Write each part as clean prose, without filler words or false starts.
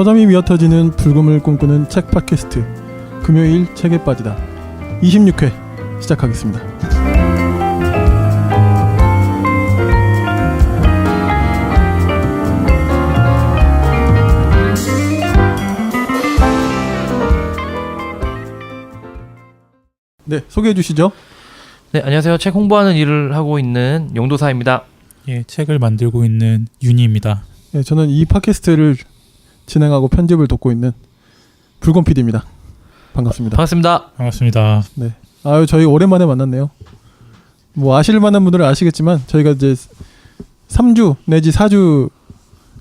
서점이 미어터지는 불금을 꿈꾸는 책 팟캐스트 금요일 책에 빠지다 26회 시작하겠습니다. 네, 소개해 주시죠. 네, 안녕하세요. 책 홍보하는 일을 하고 있는 용도사입니다. 예, 책을 만들고 있는 윤희입니다. 네, 저는 이 팟캐스트를 진행하고 편집을 돕고 있는 불곰 PD입니다. 반갑습니다. 반갑습니다. 반갑습니다. 네, 아유 저희 오랜만에 만났네요. 뭐 아실 만한 분들은 아시겠지만 저희가 이제 3주 내지 4주에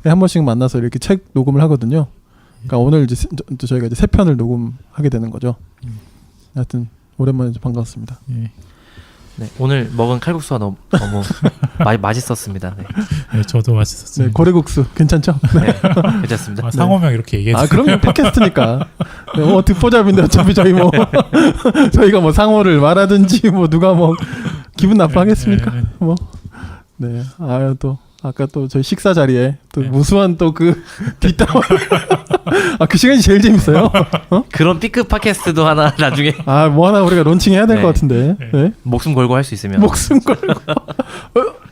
한 번씩 만나서 이렇게 책 녹음을 하거든요. 그러니까 오늘 이제 저희가 이제 3편을 녹음하게 되는 거죠. 하여튼 오랜만에 반갑습니다. 예. 네, 오늘 먹은 칼국수가 너무 맛있었습니다. 네. 네, 저도 맛있었어요. 네, 고래국수 괜찮죠? 네, 괜찮습니다. 아, 상호명 이렇게 얘기해. 아, 그럼요. 팟캐스트니까. 네, 듣보잡인데 어차피 저희 뭐 저희가 뭐 상호를 말하든지 뭐 누가 뭐 기분 나빠하겠습니까? 뭐 네, 아유 또 아까 또 저희 식사 자리에 또 무수한 또 그 뒷담화. 아, 그 시간이 제일 재밌어요. 어? 그런 B급 팟캐스트도 하나 나중에 뭐 하나 우리가 론칭해야 될 것 같은데. 네. 목숨 걸고 할 수 있으면. 목숨 걸고.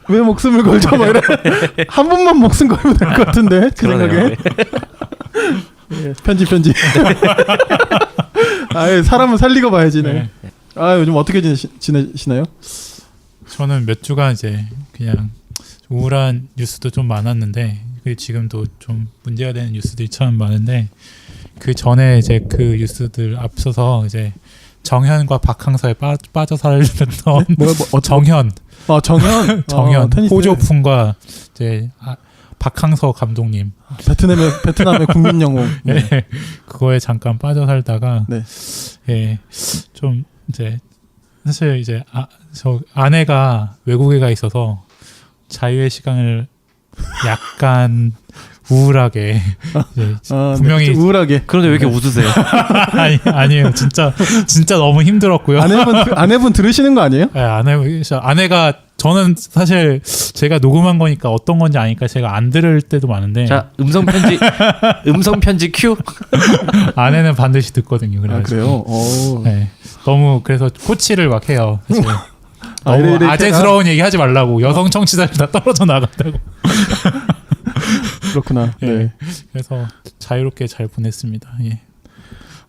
왜 목숨을 걸죠? 뭐 이래. 한 번만 목숨 걸면 될 것 같은데. 그 생각에. 네, 편집. 아, 사람은 살리고 봐야지. 네. 아, 요즘 어떻게 지내시나요? 저는 몇 주간 이제 그냥 우울한 뉴스도 좀 많았는데, 그리고 지금도 좀 문제가 되는 뉴스들이 참 많은데, 그 전에 이제 그 뉴스들 앞서서 이제 정현과 박항서에 빠져 살던 정현. 아, 정현. 호조풍과 이제 박항서 감독님. 베트남의 국민 영웅. 네. 그거에 잠깐 빠져 살다가 네. 예, 좀 이제 사실 이제 저 아내가 외국에 가 있어서 자유의 시간을 약간 우울하게 분명히 네, 우울하게. 그런데 왜 이렇게 웃으세요? 아니에요. 진짜 너무 힘들었고요. 아내분 들으시는 거 아니에요? 네, 아내가 저는 사실 제가 녹음한 거니까 어떤 건지 아니까 제가 안 들을 때도 많은데. 자, 음성 편지 큐. 아내는 반드시 듣거든요. 그래가지고. 아, 그래요? 오. 네, 너무 그래서 코치를 막 해요. 사실. 너무 아재스러운 얘기 하지 말라고. 여성 청취자들 다 떨어져 나간다고. 그렇구나. 네. 네. 그래서 자유롭게 잘 보냈습니다. 예.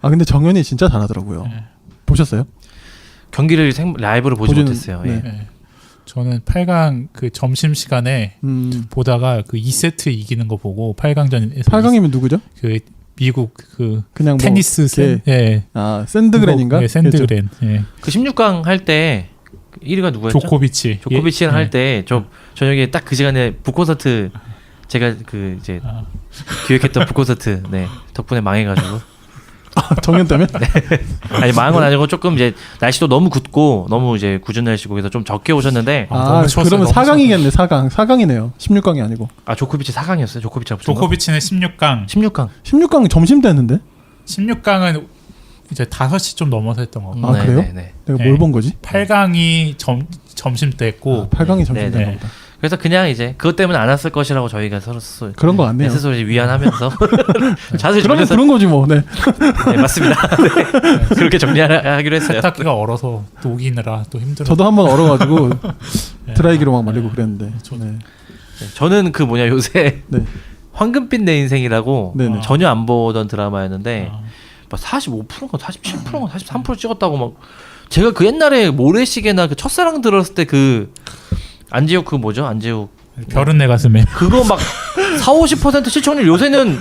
아, 근데 정현이 진짜 잘하더라고요. 네. 보셨어요? 경기를 라이브로 보지 못했어요. 네. 예. 네. 저는 8강 그 점심 시간에 보다가 그 2세트 이기는 거 보고 8강전에서 8강이면 누구죠? 그 미국 그 그냥 뭐 테니스 예. 아, 샌드그렌인가? 네, 샌드그렌. 예. 그 16강 할 때 1위가 누구였죠? 조코비치랑 할 때 좀 저녁에 딱 그 시간에 북콘서트 제가 그 이제 기획했던 북콘서트 덕분에 망해가지고. 정현 때문에? 네. 아니, 망한 건 아니고 조금 이제 날씨도 너무 굽고 너무 이제 굳은 날씨고 그래서 좀 적게 오셨는데. 그러면 4강이겠네. 4강이네요. 16강이 아니고. 아, 조코비치 4강이었어요. 조코비치는 16강. 16강 점심 때 했는데? 16강은 이제 5시 좀 넘어서 했던 거. 아, 그래요? 내가 뭘 본 거지? 8강이 점심 때 했고 8강이 점심 때인가 보다. 그래서 그냥 이제 그것 때문에 안 왔을 것이라고 저희가 서로 그런 거 같네요. 스스로 위안하면서 자세히 그러면 그런 거지 뭐. 네. 네, 맞습니다. 네. 그렇게 정리하기로 했어요. 세탁기가 얼어서 또 우기느라 또 힘들어. 저도 한번 얼어가지고 드라이기로 막 말리고 그랬는데. 네. 저는 그 요새 황금빛 내 인생이라고 네네. 전혀 안 보던 드라마였는데 막 45%인가 47%인가 43% 찍었다고 막. 제가 그 옛날에 모래시계나 그 첫사랑 들었을 때 그 안재욱 그 뭐죠? 안재욱 별은 내 가슴에 그거 막 40-50% 시청률. 요새는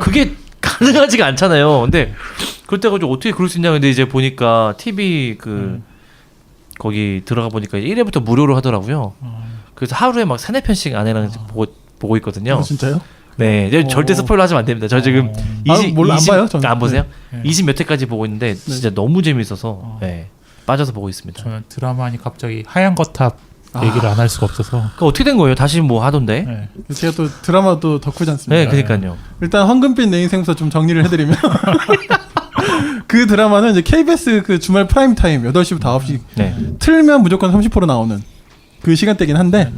그게 가능하지가 않잖아요. 근데 그때 가지고 어떻게 그럴 수 있냐. 근데 이제 보니까 TV 거기 들어가 보니까 1회부터 무료로 하더라고요. 그래서 하루에 막 3-4편씩 아내랑 보고 있거든요. 진짜요? 네, 절대 스포일러 하시면 안 됩니다. 저 지금 안 봐요? 저는. 안 보세요? 20몇 회까지 보고 있는데 진짜 너무 재밌어서 빠져서 보고 있습니다. 저는 드라마 하니 갑자기 하얀 거탑 얘기를 안 할 수가 없어서. 그 어떻게 된 거예요? 다시 뭐 하던데? 네. 제가 또 드라마도 덕후지 않습니까? 네, 그러니까요. 일단 황금빛 내 인생부터 좀 정리를 해드리면 그 드라마는 이제 KBS 그 주말 프라임 타임 8시부터 9시 틀면 무조건 30% 나오는 그 시간대긴 한데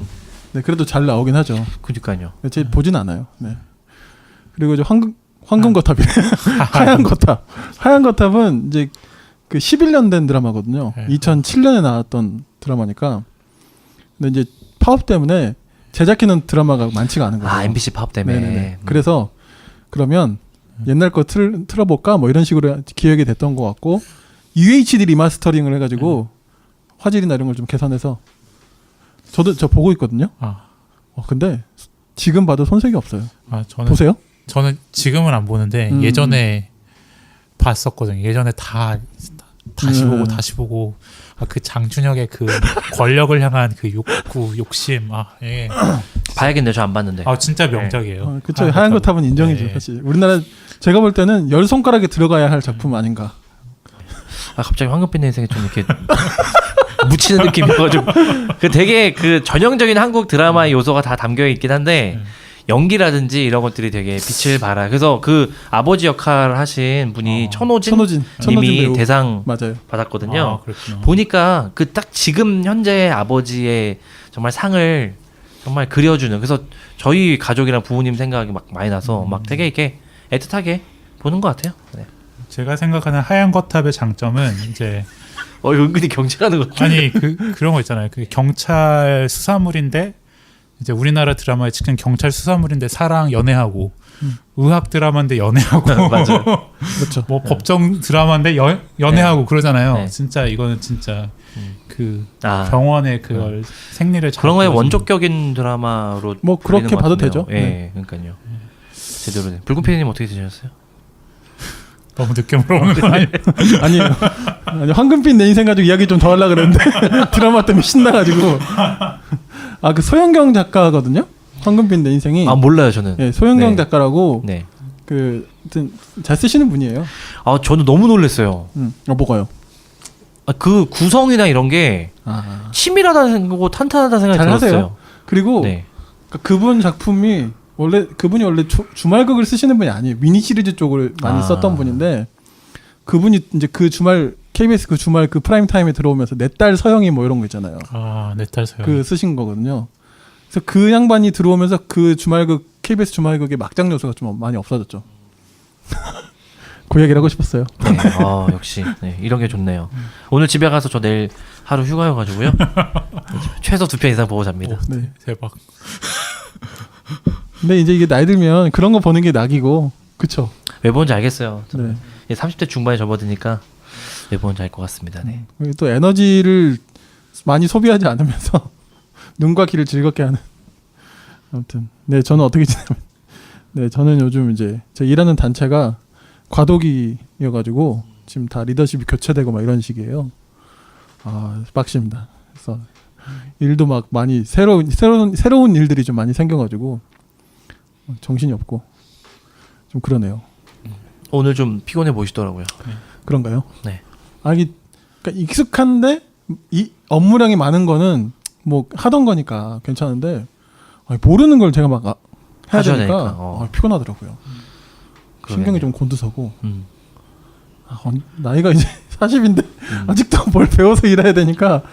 그래도 잘 나오긴 하죠. 그러니까요. 제가 보진 않아요. 네. 그리고 이제 황금 거탑이래. 하얀 거탑. 하얀 거탑은 이제 그 11년 된 드라마거든요. 네. 2007년에 나왔던 드라마니까. 근데 이제 파업 때문에 제작해놓은 드라마가 많지가 않은 거예요. 아 MBC 파업 때문에. 네네네. 그래서 그러면 옛날 거 틀어볼까 뭐 이런 식으로 기획이 됐던 것 같고 UHD 리마스터링을 해가지고 화질이나 이런 걸 좀 개선해서 저 보고 있거든요. 근데 지금 봐도 손색이 없어요. 보세요. 저는 지금은 안 보는데 예전에 봤었거든요. 예전에 다시 보고 다시 보고 그 장준혁의 그 권력을 향한 그 욕구 욕심 예. 봐야겠네요. 저 안 봤는데. 진짜 명작이에요. 그쵸. 하얀 거탑은 인정이죠. 네. 사실 우리나라 제가 볼 때는 10손가락에 들어가야 할 작품 아닌가. 갑자기 황금빛 내 인생에 좀 이렇게 묻히는 느낌이어가지고 그 되게 그 전형적인 한국 드라마의 요소가 다 담겨 있긴 한데 연기라든지 이런 것들이 되게 빛을 발하. 그래서 그 아버지 역할 하신 분이 천호진 님이 배우. 대상 맞아요. 받았거든요. 그렇구나. 보니까 그 딱 지금 현재 아버지의 정말 상을 정말 그려주는. 그래서 저희 가족이랑 부모님 생각이 막 많이 나서 막 되게 이렇게 애틋하게 보는 것 같아요. 네. 제가 생각하는 하얀 거탑의 장점은 이제 은근히 경쟁하는 거. 아니 그런 거 있잖아요. 그 경찰 수사물인데 이제 우리나라 드라마에 찍힌 경찰 수사물인데 사랑 연애하고 의학 드라마인데 연애하고 맞아요. 그렇죠. 뭐 법정 드라마인데 연애하고 그러잖아요. 네. 진짜 이거는 진짜 그 병원의 그걸 생리를 그런 거에 원조격인 드라마로 뭐 그렇게 봐도 되죠. 예, 그러니까요. 제대로 된. 붉은 피디님 어떻게 드셨어요? 너무 늦게 물어보는 거 아니에요? 아니 황금빛 내 인생 가지고 이야기 좀 더 하려고 그랬는데 드라마 때문에 신나가지고 그 소영경 작가거든요. 황금빛 내 인생이 몰라요 저는. 네, 소영경 작가라고 네. 그 잘 쓰시는 분이에요. 저는 너무 놀랐어요. 뭐가요? 그 구성이나 이런 게 치밀하다는 생각하고 탄탄하다는 생각이 잘 들었어요. 하세요. 그리고 그분 작품이 그분이 원래 주말극을 쓰시는 분이 아니에요. 미니 시리즈 쪽을 많이 썼던 분인데 그분이 이제 그 주말 KBS 그 주말 그 프라임 타임에 들어오면서 내 딸 서영이 뭐 이런 거 있잖아요. 내 딸 서영. 그 쓰신 거거든요. 그래서 그 양반이 들어오면서 그 주말극 KBS 주말극의 막장 요소가 좀 많이 없어졌죠. 그 얘기를 하고 싶었어요. 네. 역시 이런 게 좋네요. 오늘 집에 가서 저 내일 하루 휴가여가지고요. 최소 2편 이상 보고 잡니다. 네. 대박. 근데 이제 이게 나이 들면 그런 거 보는 게 낙이고, 그쵸? 왜 보는지 알겠어요. 네. 30대 중반에 접어드니까 왜 보는지 알 것 같습니다. 네. 또 에너지를 많이 소비하지 않으면서 눈과 귀를 즐겁게 하는. 아무튼 네, 저는 어떻게 지내면 저는 요즘 이제 제 일하는 단체가 과도기여가지고 지금 다 리더십이 교체되고 막 이런 식이에요. 빡십니다. 그래서 일도 막 많이 새로운 일들이 좀 많이 생겨가지고 정신이 없고 좀 그러네요. 오늘 좀 피곤해 보이시더라고요. 그런가요? 네. 그러니까 익숙한데 이 업무량이 많은 거는 뭐 하던 거니까 괜찮은데 모르는 걸 제가 막 해야 되니까 피곤하더라고요. 신경이 좀 곤두서고 나이가 이제 40인데 아직도 뭘 배워서 일해야 되니까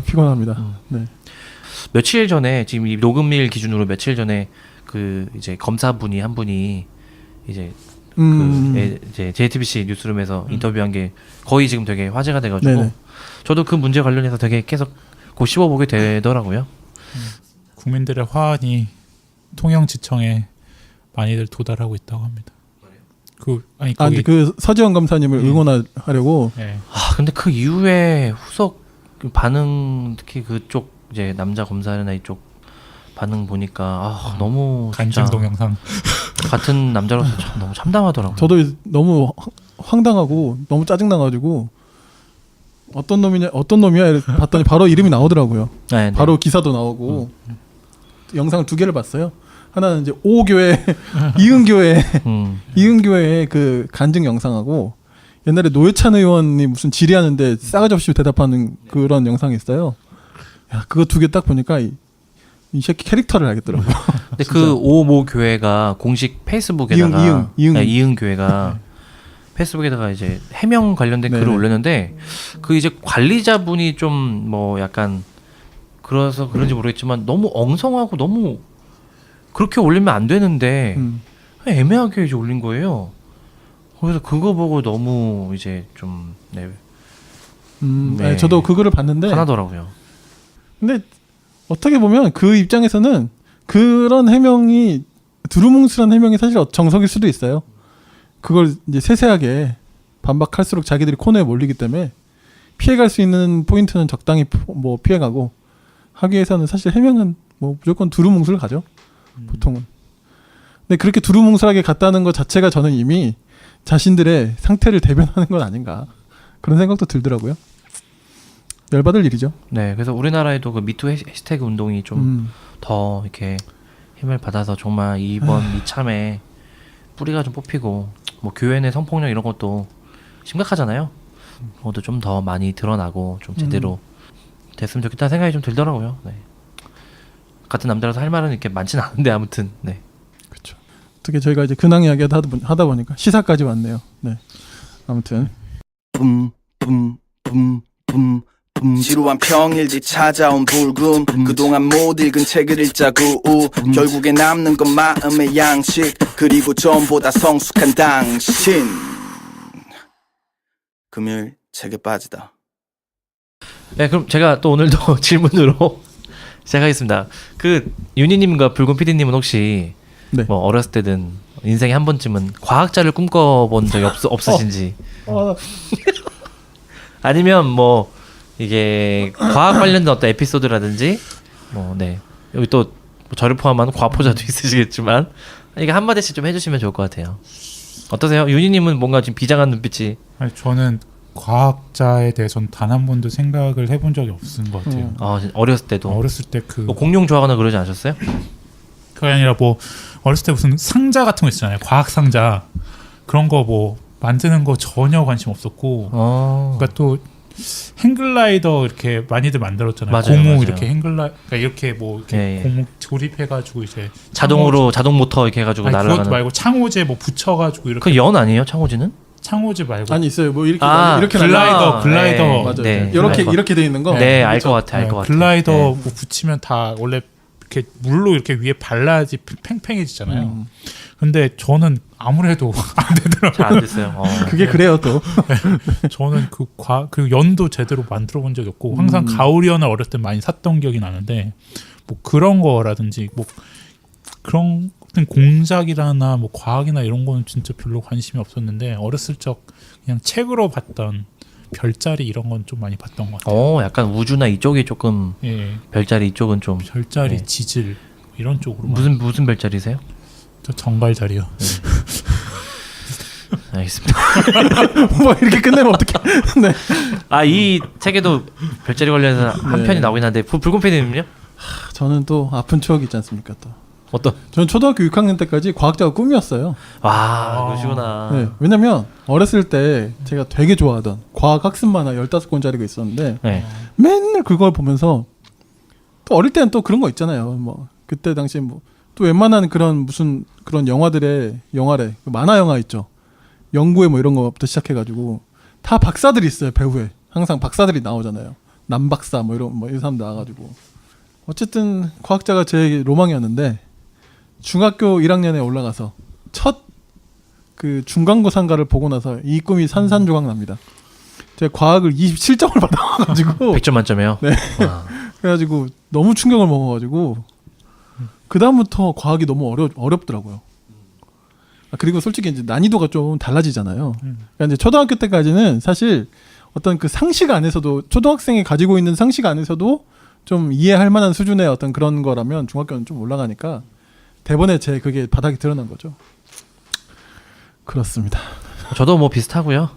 피곤합니다. 네. 며칠 전에 지금 이 녹음일 기준으로 며칠 전에 그 이제 검사분이 한 분이 이제 이제 JTBC 뉴스룸에서 인터뷰한 게 거의 지금 되게 화제가 돼가지고 네네. 저도 그 문제 관련해서 되게 계속 씹어보게 되더라고요. 국민들의 화환이 통영지청에 많이들 도달하고 있다고 합니다. 거기 그 서지원 검사님을 응원하려고. 네. 근데 그 이후에 후속 반응 특히 그쪽 이제 남자 검사나 이쪽 반응 보니까 너무 간증 동영상 같은 남자로서 너무 참담하더라고요. 저도 너무 황당하고 너무 짜증나가지고 어떤 놈이야 봤더니 바로 이름이 나오더라고요. 네, 바로 기사도 나오고 영상을 2개를 봤어요. 하나는 이제 오교회 이은교회의 그 간증 영상하고 옛날에 노회찬 의원이 무슨 질의하는데 싸가지 없이 대답하는 그런 영상이 있어요. 그거 2개 딱 보니까 이 새끼 캐릭터를 알겠더라고요. 근데 그 오모 교회가 공식 페이스북에다가 이응 교회가 페이스북에다가 이제 해명 관련된 글을 올렸는데 그 이제 관리자분이 좀 뭐 약간 그래서 그런지 모르겠지만 너무 엉성하고 너무 그렇게 올리면 안 되는데 애매하게 이제 올린 거예요. 그래서 그거 보고 너무 이제 좀 네, 네. 아니, 저도 그거를 봤는데 화나더라고요. 근데 어떻게 보면 그 입장에서는 그런 해명이 두루뭉술한 해명이 사실 정석일 수도 있어요. 그걸 이제 세세하게 반박할수록 자기들이 코너에 몰리기 때문에 피해갈 수 있는 포인트는 적당히 뭐 피해가고 하기 위해서는 사실 해명은 뭐 무조건 두루뭉술 가죠. 보통은. 근데 그렇게 두루뭉술하게 갔다는 것 자체가 저는 이미 자신들의 상태를 대변하는 건 아닌가 그런 생각도 들더라고요. 열받을 일이죠. 네, 그래서 우리나라에도 그 미투 해시태그 운동이 좀 더 이렇게 힘을 받아서 정말 이번 이참에 뿌리가 좀 뽑히고 뭐 교회 내 성폭력 이런 것도 심각하잖아요. 그것도 좀 더 많이 드러나고 좀 제대로 됐으면 좋겠다는 생각이 좀 들더라고요. 네. 같은 남자라서 할 말은 이렇게 많지는 않은데 아무튼 네. 그렇죠. 어떻게 저희가 이제 근황 이야기 하다 보니까 시사까지 왔네요. 네. 아무튼 지루한 평일지 찾아온 불금 그동안 못 읽은 책을 읽자구 결국에 남는 건 마음의 양식 그리고 전보다 성숙한 당신 금요일 책에 빠지다. 네, 그럼 제가 또 오늘도 질문으로 시작하겠습니다. 그 윤희님과 붉은 PD님은 혹시 네. 뭐 어렸을 때든 인생에 한 번쯤은 과학자를 꿈꿔본 적이 없으신지 아니면 뭐 이게 과학 관련된 어떤 에피소드라든지 뭐 네 여기 또 저를 포함한 과포자도 있으시겠지만 이게 한 마디씩 좀 해주시면 좋을 것 같아요. 어떠세요? 윤희님은 뭔가 지금 비장한 눈빛이. 아니, 저는 과학자에 대해서는 단 한 번도 생각을 해본 적이 없은 것 같아요. 어렸을 때도 어렸을 때 그 뭐 공룡 좋아하거나 그러지 않으셨어요? 그게 아니라 뭐 어렸을 때 무슨 상자 같은 거 있잖아요. 과학 상자 그런 거 뭐 만드는 거 전혀 관심 없었고. 그러니까 또 행글라이더 이렇게 많이들 만들었잖아요. 맞아요, 고무 맞아요. 이렇게 그러니까 이렇게 뭐 이렇게 예, 예. 고무 조립해가지고 이제 자동으로 자동 모터 이렇게 해가지고 아니, 날아가는. 그것도 말고 창호제 뭐 붙여가지고 이렇게 그 연 아니에요? 창호지는? 창호제 말고 아니 있어요. 뭐 이렇게 이렇게 글라이더, 글라이더. 네, 맞아요. 네. 이렇게 돼 있는 거. 네, 알 것 같아, 알 것 같아. 글라이더 네. 뭐 붙이면 다 원래 이렇게 물로 이렇게 위에 발라야지 팽팽해지잖아요. 근데 저는 아무리 해도 안 되더라고요. 잘 안 됐어요. 그게 그래요 또. 저는 그 연도 제대로 만들어 본 적이 없고 항상 가오리연을 어렸을 때 많이 샀던 기억이 나는데 뭐 그런 거라든지 뭐 그런 공작이나 뭐 과학이나 이런 거는 진짜 별로 관심이 없었는데 어렸을 적 그냥 책으로 봤던 별자리 이런 건 좀 많이 봤던 것 같아요. 약간 우주나 이쪽이 조금 예, 별자리 이쪽은 좀 별자리, 네. 지질 이런 쪽으로 무슨 별자리세요? 저 정갈자리요. 알겠습니다. 뭐 이렇게 끝내면 어떡해. 네. 이 책에도 별자리 관련해서 한 네. 편이 나오긴 한데 붉은 팬님은요? 저는 또 아픈 추억이 있지 않습니까 또. 어떤? 저는 초등학교 6학년 때까지 과학자가 꿈이었어요. 와, 그러시구나. 네. 왜냐면 어렸을 때 제가 되게 좋아하던 과학 학습 만화 15권짜리가 있었는데 네. 맨날 그걸 보면서 또 어릴 때는 또 그런 거 있잖아요. 뭐 그때 당시에 뭐 또 웬만한 그런 무슨 그런 영화래 만화 영화 있죠. 연구회 뭐 이런 거부터 시작해가지고 다 박사들이 있어요. 배우에 항상 박사들이 나오잖아요. 남박사 뭐 이런 사람 나와가지고 어쨌든 과학자가 제 로망이었는데 중학교 1학년에 올라가서 첫 그 중간고사인가를 보고 나서 이 꿈이 산산조각 납니다. 제가 과학을 27점을 받아가지고 100점 만점이요? 네. 그래가지고 너무 충격을 먹어가지고 그 다음부터 과학이 너무 어렵더라고요. 그리고 솔직히 이제 난이도가 좀 달라지잖아요. 그러니까 이제 초등학교 때까지는 사실 어떤 그 상식 안에서도 초등학생이 가지고 있는 상식 안에서도 좀 이해할 만한 수준의 어떤 그런 거라면 중학교는 좀 올라가니까 대본에 제 그게 바닥이 드러난 거죠. 그렇습니다. 저도 뭐 비슷하고요.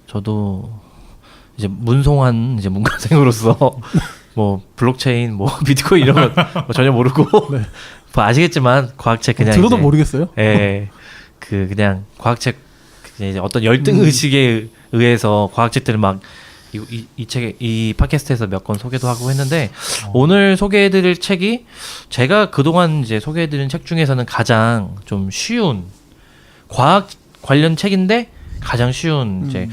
저도 이제 문송한 이제 문과생으로서 뭐 블록체인, 뭐 비트코인 이런 거 뭐 전혀 모르고 네. 뭐 아시겠지만 과학책 그냥 들어도 이제, 모르겠어요. 예, 그냥 과학책 그냥 이제 어떤 열등 의식에 의해서 과학책들을 막 이 책에 이 팟캐스트에서 몇 권 소개도 하고 했는데 오늘 소개해드릴 책이 제가 그동안 이제 소개해드린 책 중에서는 가장 좀 쉬운 과학 관련 책인데 가장 쉬운 이제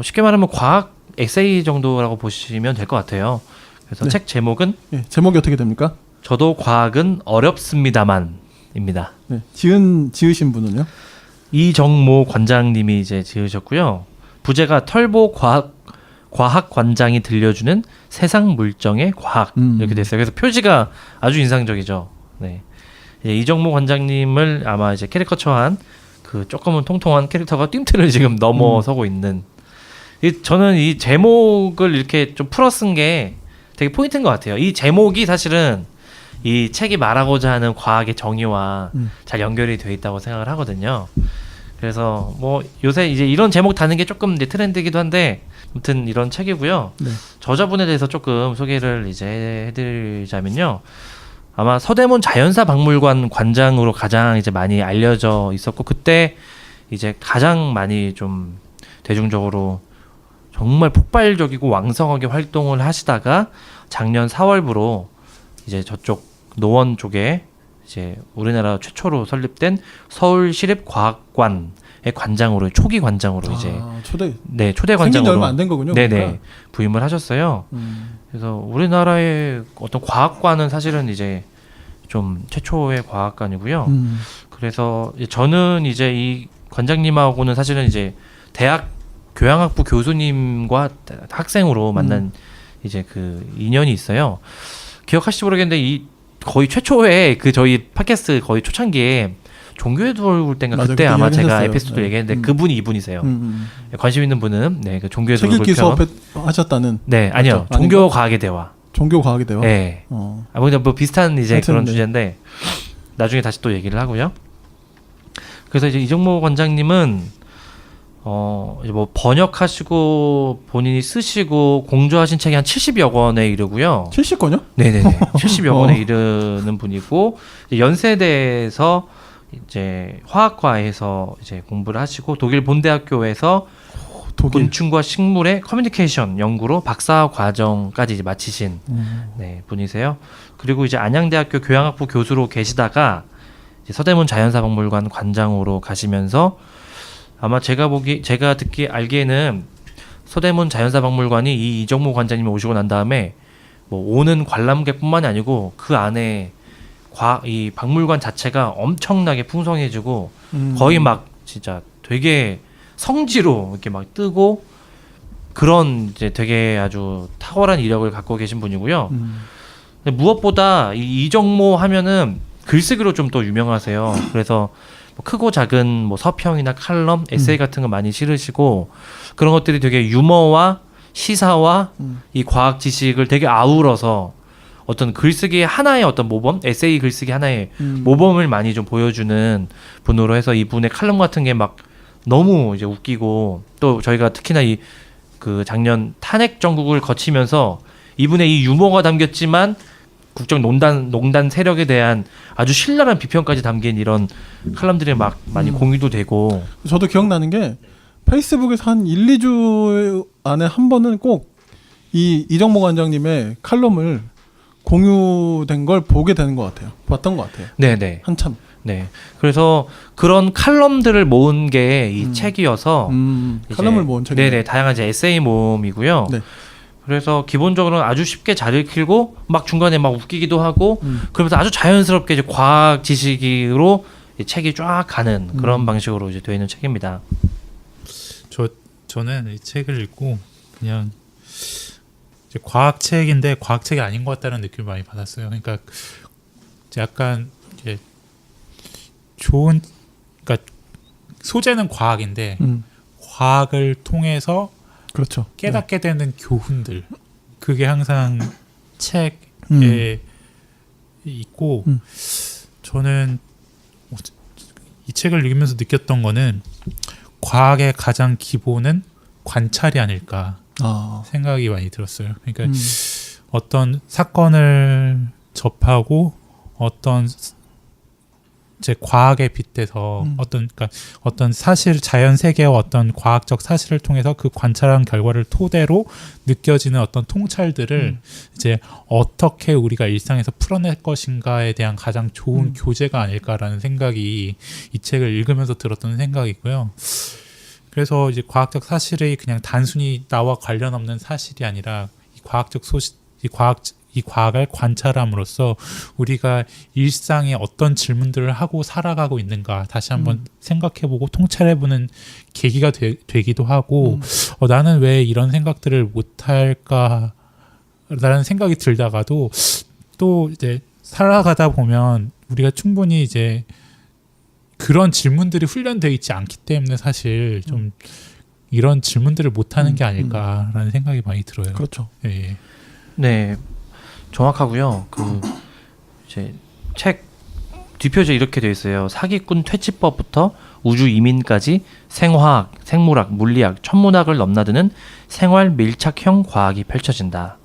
쉽게 말하면 과학 에세이 정도라고 보시면 될 것 같아요. 그래서 네. 책 제목은 예, 제목이 어떻게 됩니까? 저도 과학은 어렵습니다만 입니다. 네. 지으신 분은요? 이정모 관장님이 이제 지으셨고요. 부제가 털보 과학 관장이 들려주는 세상 물정의 과학 이렇게 됐어요. 그래서 표지가 아주 인상적이죠. 네. 이제 이정모 관장님을 아마 이제 캐리커처한 그 조금은 통통한 캐릭터가 뜀트를 지금 넘어서고 있는. 저는 이 제목을 이렇게 좀 풀어 쓴 게 되게 포인트인 것 같아요. 이 제목이 사실은 이 책이 말하고자 하는 과학의 정의와 잘 연결이 돼 있다고 생각을 하거든요. 그래서 뭐 요새 이제 이런 제목 다는 게 조금 이제 트렌드이기도 한데 아무튼 이런 책이고요. 네. 저자분에 대해서 조금 소개를 이제 해드리자면요. 아마 서대문 자연사 박물관 관장으로 가장 이제 많이 알려져 있었고 그때 이제 가장 많이 좀 대중적으로 정말 폭발적이고 왕성하게 활동을 하시다가 작년 4월부로 이제 저쪽 노원 쪽에 이제 우리나라 최초로 설립된 서울시립과학관의 관장으로 초기 관장으로 이제 초대 초대 생긴 지 관장으로 얼마 안 된 거군요. 네네 그러니까. 부임을 하셨어요. 그래서 우리나라의 어떤 과학관은 사실은 이제 좀 최초의 과학관이고요. 그래서 저는 이제 이 관장님하고는 사실은 이제 대학 교양학부 교수님과 학생으로 만난 이제 그 인연이 있어요. 기억하실지 모르겠는데 이 거의 최초의 그 저희 팟캐스트 거의 초창기에 종교의 돌 땐가 맞아, 그때 그때 아마 제가 이야기하셨어요. 에피소드 네. 얘기했는데 그분이 이분이세요. 관심 있는 분은 그 종교의 돌 책 읽기 수업 편. 하셨다는. 네 아니요 맞죠? 종교 과학의 대화. 종교 과학의 대화. 네. 뭐 비슷한 이제 하여튼, 그런 네. 주제인데 나중에 다시 또 얘기를 하고요. 그래서 이제 이정모 관장님은 이제 뭐 번역하시고 본인이 쓰시고 공저하신 책이 한 70여 권에 이르고요. 70권요? 네네네. 70여 권에 이르는 분이고 이제 연세대에서 이제 화학과에서 이제 공부를 하시고 독일 본대학교에서 독일. 곤충과 식물의 커뮤니케이션 연구로 박사 과정까지 이제 마치신 분이세요. 그리고 이제 안양대학교 교양학부 교수로 계시다가 이제 서대문 자연사박물관 관장으로 가시면서 아마 제가 듣기 알기에는 서대문 자연사박물관이 이 이정모 관장님이 오시고 난 다음에 뭐 오는 관람객뿐만이 아니고 그 안에 이 박물관 자체가 엄청나게 풍성해지고 거의 막 진짜 되게 성지로 이렇게 막 뜨고 그런 이제 되게 아주 탁월한 이력을 갖고 계신 분이고요. 근데 무엇보다 이 이정모 하면은 글쓰기로 좀 더 유명하세요. 그래서 뭐 크고 작은 뭐 서평이나 칼럼, 에세이 같은 거 많이 실으시고 그런 것들이 되게 유머와 시사와 이 과학 지식을 되게 아우러서 어떤 글쓰기 하나의 어떤 모범, 에세이 글쓰기 하나의 모범을 많이 좀 보여주는 분으로 해서 이분의 칼럼 같은 게 막 너무 이제 웃기고 또 저희가 특히나 이 그 작년 탄핵 정국을 거치면서 이분의 이 유머가 담겼지만 국정농단 세력에 대한 아주 신랄한 비평까지 담긴 이런 칼럼들이 막 많이 공유도 되고 저도 기억나는 게 페이스북에서 한 1, 2주 안에 한 번은 꼭 이 이정모 관장님의 칼럼을 공유된 걸 보게 되는 것 같아요. 봤던 것 같아요. 네네. 한참. 네. 그래서 그런 칼럼들을 모은 게 이 책이어서 칼럼을 모은 책이네요. 네네. 다양한 이제 에세이 모음이고요. 네. 그래서 기본적으로는 아주 쉽게 잘 읽히고 막 중간에 막 웃기기도 하고 그러면서 아주 자연스럽게 이제 과학 지식으로 이 책이 쫙 가는 그런 방식으로 이제 되어 있는 책입니다. 저는 이 책을 읽고 그냥 이제 과학책인데 과학책이 아닌 것 같다는 느낌을 많이 받았어요. 그러니까 약간 이제 그러니까 소재는 과학인데 과학을 통해서 그렇죠. 깨닫게 되는 교훈들 그게 항상 책에 있고 저는 이 책을 읽으면서 느꼈던 거는 과학의 가장 기본은 관찰이 아닐까 생각이 많이 들었어요. 그러니까 어떤 사건을 접하고 어떤 제 과학에 빗대서 어떤 사실 자연 세계와 어떤 과학적 사실을 통해서 그 관찰한 결과를 토대로 느껴지는 어떤 통찰들을 이제 어떻게 우리가 일상에서 풀어낼 것인가에 대한 가장 좋은 교재가 아닐까라는 생각이 이 책을 읽으면서 들었던 생각이고요. 그래서 이제 과학적 사실이 그냥 단순히 나와 관련 없는 사실이 아니라 이 과학적 이 과학을 관찰함으로써 우리가 일상에 어떤 질문들을 하고 살아가고 있는가 다시 한번 생각해보고 통찰해보는 계기가 되기도 하고 나는 왜 이런 생각들을 못할까 라는 생각이 들다가도 또 이제 살아가다 보면 우리가 충분히 이제 그런 질문들이 훈련되어 있지 않기 때문에 사실 좀 이런 질문들을 못하는 게 아닐까라는 생각이 많이 들어요. 그렇죠. 예. 네, 정확하고요. 그 이제 책 뒷표지에 이렇게 되어 있어요. 사기꾼 퇴치법부터 우주 이민까지 생화학, 생물학, 물리학, 천문학을 넘나드는 생활 밀착형 과학이 펼쳐진다.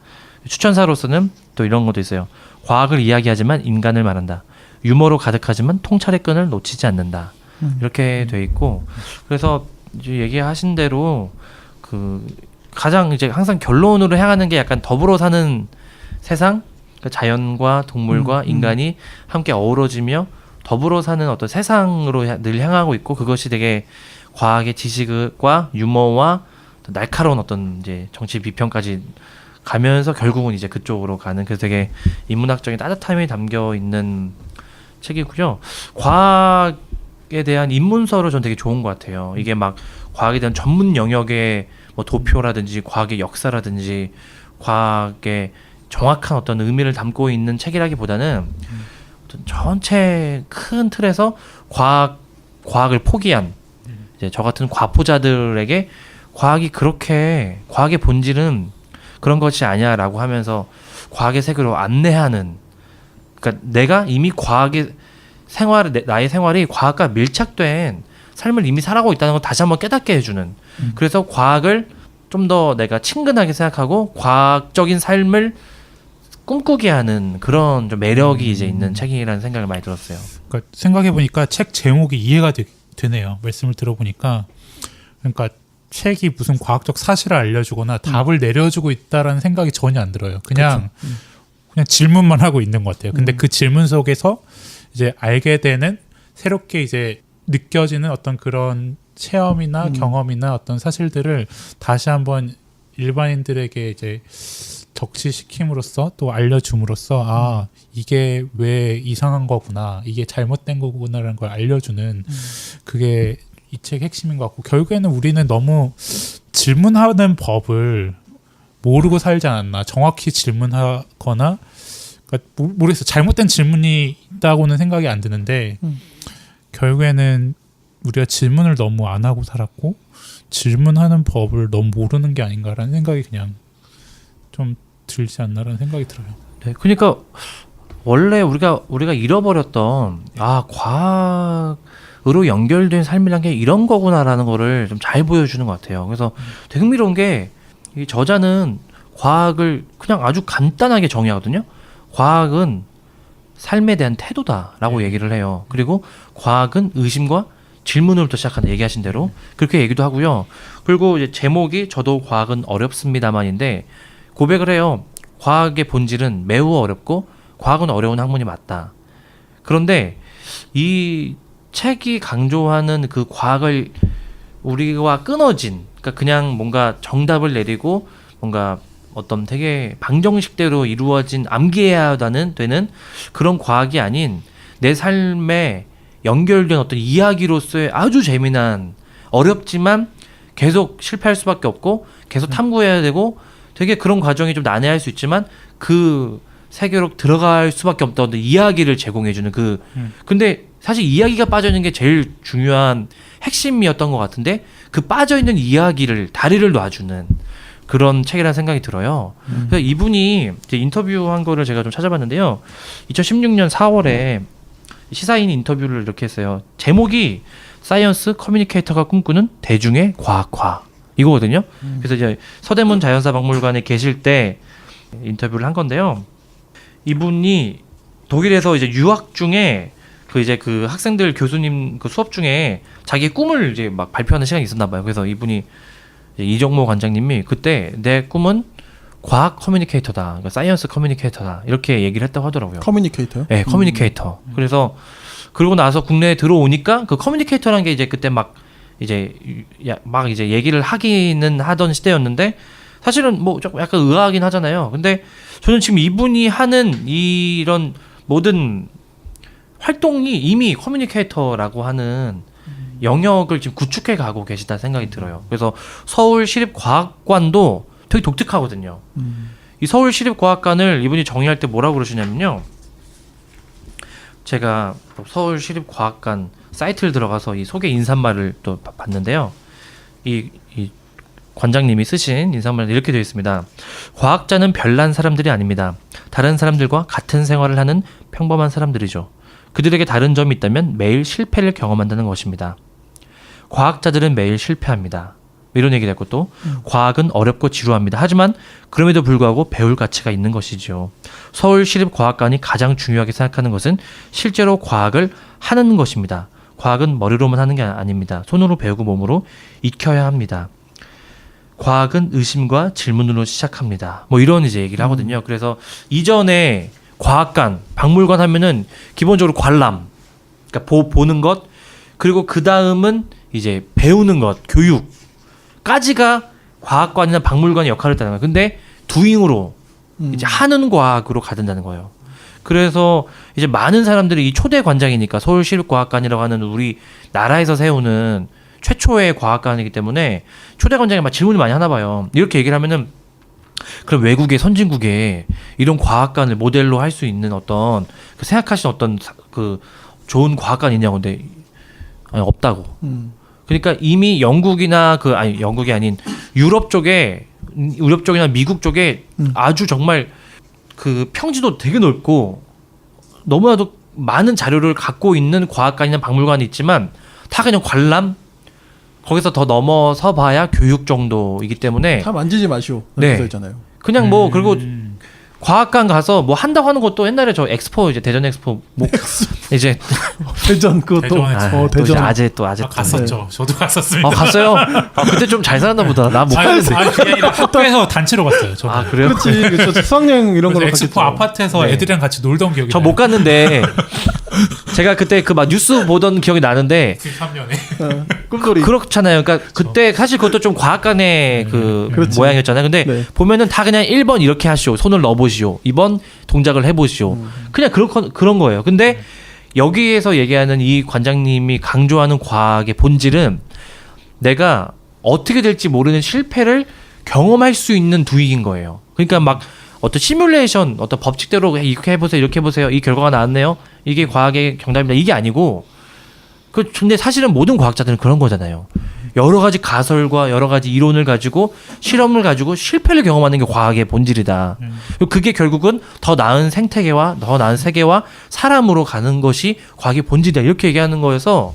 추천사로서는 또 이런 것도 있어요. 과학을 이야기하지만 인간을 말한다. 유머로 가득하지만 통찰의 끈을 놓치지 않는다. 이렇게 돼 있고, 그래서 이제 얘기하신 대로 그 가장 이제 항상 결론으로 향하는 게 약간 더불어 사는 세상, 그러니까 자연과 동물과 인간이 함께 어우러지며 더불어 사는 어떤 세상으로 늘 향하고 있고, 그것이 되게 과학의 지식과 유머와 날카로운 어떤 이제 정치 비평까지 가면서 결국은 이제 그쪽으로 가는, 그래서 되게 인문학적인 따뜻함이 담겨 있는 책이고요. 과학에 대한 입문서로 전 되게 좋은 것 같아요. 이게 막 과학에 대한 전문 영역의 뭐 도표라든지 과학의 역사라든지 과학의 정확한 어떤 의미를 담고 있는 책이라기보다는 어떤 전체 큰 틀에서 과학을 포기한 이제 저 같은 과포자들에게 과학이 그렇게, 과학의 본질은 그런 것이 아니야라고 하면서 과학의 세계로 안내하는, 그러니까 내가 이미 과학의 나의 생활이 과학과 밀착된 삶을 이미 살아가고 있다는 걸 다시 한번 깨닫게 해주는, 그래서 과학을 좀 더 내가 친근하게 생각하고 과학적인 삶을 꿈꾸게 하는 그런 좀 매력이 이제 있는 책이라는 생각을 많이 들었어요. 그러니까 생각해 보니까 책 제목이 이해가 되네요. 말씀을 들어보니까. 그러니까 책이 무슨 과학적 사실을 알려주거나 답을 내려주고 있다라는 생각이 전혀 안 들어요. 그냥 질문만 하고 있는 것 같아요. 근데 그 질문 속에서 이제 알게 되는, 새롭게 이제 느껴지는 어떤 그런 체험이나 경험이나 어떤 사실들을 다시 한번 일반인들에게 이제 적시시킴으로써 또 알려줌으로써 아, 이게 왜 이상한 거구나, 이게 잘못된 거구나라는 걸 알려주는 그게 이 책의 핵심인 것 같고, 결국에는 우리는 너무 질문하는 법을 모르고 살지 않았나. 정확히 질문하거나, 그러니까 모르겠어요. 잘못된 질문이 있다고는 생각이 안 드는데 결국에는 우리가 질문을 너무 안 하고 살았고 질문하는 법을 너무 모르는 게 아닌가라는 생각이 그냥 좀 들지 않나라는 생각이 들어요. 네, 그러니까 원래 우리가 잃어버렸던 과학으로 연결된 삶이란 게 이런 거구나라는 거를 좀 잘 보여주는 것 같아요. 그래서 되게 흥미로운 게 이 저자는 과학을 그냥 아주 간단하게 정의하거든요. 과학은 삶에 대한 태도다라고 얘기를 해요. 그리고 과학은 의심과 질문으로부터 시작한다, 얘기하신 대로 그렇게 얘기도 하고요. 그리고 이제 제목이 저도 과학은 어렵습니다만인데 고백을 해요. 과학의 본질은 매우 어렵고 과학은 어려운 학문이 맞다. 그런데 이 책이 강조하는 그 과학을 우리와 끊어진, 그러니까 그냥 뭔가 정답을 내리고 뭔가 어떤 되게 방정식대로 이루어진 암기해야 되는 그런 과학이 아닌 내 삶에 연결된 어떤 이야기로서의 아주 재미난, 어렵지만 계속 실패할 수밖에 없고 계속 탐구해야 되고 되게 그런 과정이 좀 난해할 수 있지만 그 세계로 들어갈 수밖에 없던 이야기를 제공해주는 근데 사실 이야기가 빠져있는 게 제일 중요한 핵심이었던 것 같은데 그 빠져있는 이야기를 다리를 놔주는 그런 책이라는 생각이 들어요. 그래서 이분이 이제 인터뷰한 거를 제가 좀 찾아봤는데요. 2016년 4월에 시사인 인터뷰를 이렇게 했어요. 제목이 사이언스 커뮤니케이터가 꿈꾸는 대중의 과학화 이거거든요. 그래서 이제 서대문 자연사 박물관에 계실 때 인터뷰를 한 건데요. 이분이 독일에서 이제 유학 중에 그 학생들 교수님 그 수업 중에 자기의 꿈을 이제 막 발표하는 시간이 있었나 봐요. 그래서 이분이 이정모 관장님이 그때 내 꿈은 과학 커뮤니케이터다, 그러니까 사이언스 커뮤니케이터다 이렇게 얘기를 했다고 하더라고요. 커뮤니케이터요? 네, 커뮤니케이터. 그래서 그러고 나서 국내에 들어오니까 그 커뮤니케이터라는 게 이제 그때 막 이제 얘기를 하기는 하던 시대였는데 사실은 뭐 조금 약간 의아하긴 하잖아요. 근데 저는 지금 이분이 하는 이런 모든 활동이 이미 커뮤니케이터라고 하는 영역을 지금 구축해 가고 계시다 생각이 들어요. 그래서 서울시립과학관도 되게 독특하거든요. 이 서울시립과학관을 이분이 정의할 때 뭐라고 그러시냐면요. 제가 서울시립과학관 사이트를 들어가서 이 소개 인사말을 또 봤는데요. 이 관장님이 쓰신 인사말에 이렇게 되어 있습니다. 과학자는 별난 사람들이 아닙니다. 다른 사람들과 같은 생활을 하는 평범한 사람들이죠. 그들에게 다른 점이 있다면 매일 실패를 경험한다는 것입니다. 과학자들은 매일 실패합니다. 이런 얘기를 했고 또 과학은 어렵고 지루합니다. 하지만 그럼에도 불구하고 배울 가치가 있는 것이죠. 서울시립과학관이 가장 중요하게 생각하는 것은 실제로 과학을 하는 것입니다. 과학은 머리로만 하는 게 아닙니다. 손으로 배우고 몸으로 익혀야 합니다. 과학은 의심과 질문으로 시작합니다. 뭐 이런 이제 얘기를 하거든요. 그래서 이전에 과학관, 박물관 하면은 기본적으로 관람, 그러니까 보는 것, 그리고 그 다음은 이제 배우는 것, 교육까지가 과학관이나 박물관의 역할을 했다는 거예요. 근데 두잉으로 이제 하는 과학으로 가든다는 거예요. 그래서 이제 많은 사람들이 이 초대 관장이니까 서울시립과학관이라고 하는 우리 나라에서 세우는 최초의 과학관이기 때문에 초대 관장이 막 질문을 많이 하나 봐요. 이렇게 얘기를 하면은 그럼 외국의 선진국에 이런 과학관을 모델로 할 수 있는 어떤 그 생각하시는 어떤 그 좋은 과학관이 있냐고. 근데 아니, 없다고. 그러니까 이미 영국이나 영국이 아닌 유럽 쪽이나 미국 쪽에 아주 정말 그 평지도 되게 넓고 너무나도 많은 자료를 갖고 있는 과학관이나 박물관이 있지만 다 그냥 관람, 거기서 더 넘어서 봐야 교육 정도이기 때문에 다 만지지 마시오. 네. 이렇게 써 있잖아요. 그냥 뭐 그리고 과학관 가서 뭐 한다고 하는 것도 옛날에 저 엑스포 이제 대전 엑스포 뭐 이제 대전 그것도 대전 엑스포. 또 이제 대전 아재 또 갔었죠. 저도 갔었습니다. 갔어요. 그때 좀 잘 살았나 보다. 나 못 갔는데. 아니 그게 아니라 학교에서 단체로 갔어요. 저도. 아 그래요? 그렇지. 저 수학여행 이런 걸로 엑스포 갔겠죠. 아파트에서 네. 애들이랑 같이 놀던 기억이 저 나요. 못 갔는데 제가 그때 그 막 뉴스 보던 기억이 나는데 93년에 꿈돌이. 그렇잖아요. 그러니까 그때 사실 그것도 좀 과학관의 그 그렇지. 모양이었잖아요. 근데 네. 보면은 다 그냥 1번 이렇게 하시오. 손을 넣어보시오. 2번 동작을 해보시오. 그냥 그런 거예요. 근데 여기에서 얘기하는 이 관장님이 강조하는 과학의 본질은 내가 어떻게 될지 모르는 실패를 경험할 수 있는 두익인 거예요. 그러니까 막 어떤 시뮬레이션, 어떤 법칙대로 이렇게 해보세요, 이렇게 해보세요, 이 결과가 나왔네요, 이게 과학의 정답입니다, 이게 아니고 근데 사실은 모든 과학자들은 그런 거잖아요. 여러 가지 가설과 여러 가지 이론을 가지고 실험을 가지고 실패를 경험하는 게 과학의 본질이다. 그게 결국은 더 나은 생태계와 더 나은 세계와 사람으로 가는 것이 과학의 본질이다. 이렇게 얘기하는 거여서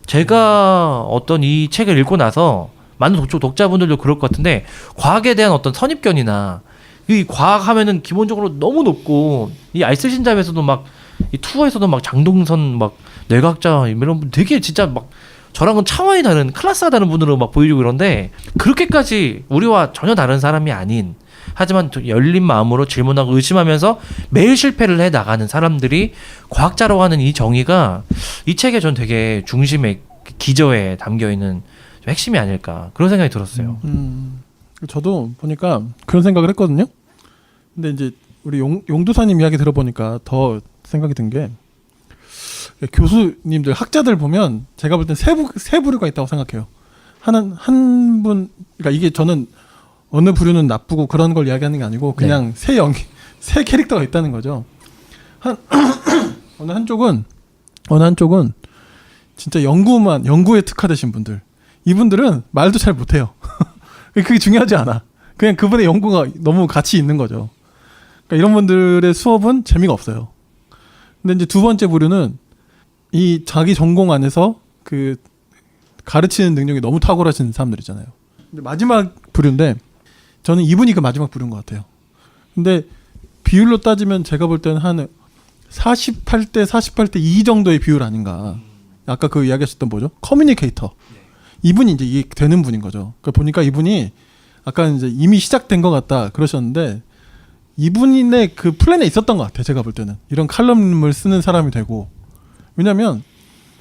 제가 어떤 이 책을 읽고 나서 많은 독자분들도 그럴 것 같은데 과학에 대한 어떤 선입견이나 이 과학하면은 기본적으로 너무 높고 이 알쓸신잡에서도 막 이 투어에서도 막 장동선 막 뇌과학자 이런 분 되게 진짜 막 저랑은 차원이 다른 클래스가 다른 분으로 막 보여주고 그런데 그렇게까지 우리와 전혀 다른 사람이 아닌 하지만 열린 마음으로 질문하고 의심하면서 매일 실패를 해 나가는 사람들이 과학자라고 하는 이 정의가 이 책에 전 되게 중심에 기저에 담겨 있는 핵심이 아닐까 그런 생각이 들었어요. 저도 보니까 그런 생각을 했거든요. 근데 이제 우리 용두사님 이야기 들어보니까 더 생각이 든 게 교수님들 학자들 보면 제가 볼 땐 세 부류가 있다고 생각해요. 한 분, 그러니까 이게 저는 어느 부류는 나쁘고 그런 걸 이야기하는 게 아니고 그냥 세 캐릭터가 있다는 거죠. 어느 한쪽은 진짜 연구에 특화되신 분들. 이분들은 말도 잘 못해요. 그게 중요하지 않아. 그냥 그분의 연구가 너무 가치 있는 거죠. 그러니까 이런 분들의 수업은 재미가 없어요. 근데 이제 두 번째 부류는 이 자기 전공 안에서 그 가르치는 능력이 너무 탁월하신 사람들이잖아요. 근데 마지막 부류인데 저는 이분이 그 마지막 부류인 것 같아요. 근데 비율로 따지면 제가 볼 때는 한 48대 2 정도의 비율 아닌가. 아까 그 이야기하셨던 뭐죠? 커뮤니케이터. 이분이 이제 이게 되는 분인 거죠. 그러니까 보니까 이분이 아까 이제 이미 시작된 것 같다 그러셨는데 이분의 그 플랜에 있었던 것 같아요. 제가 볼 때는 이런 칼럼을 쓰는 사람이 되고 왜냐하면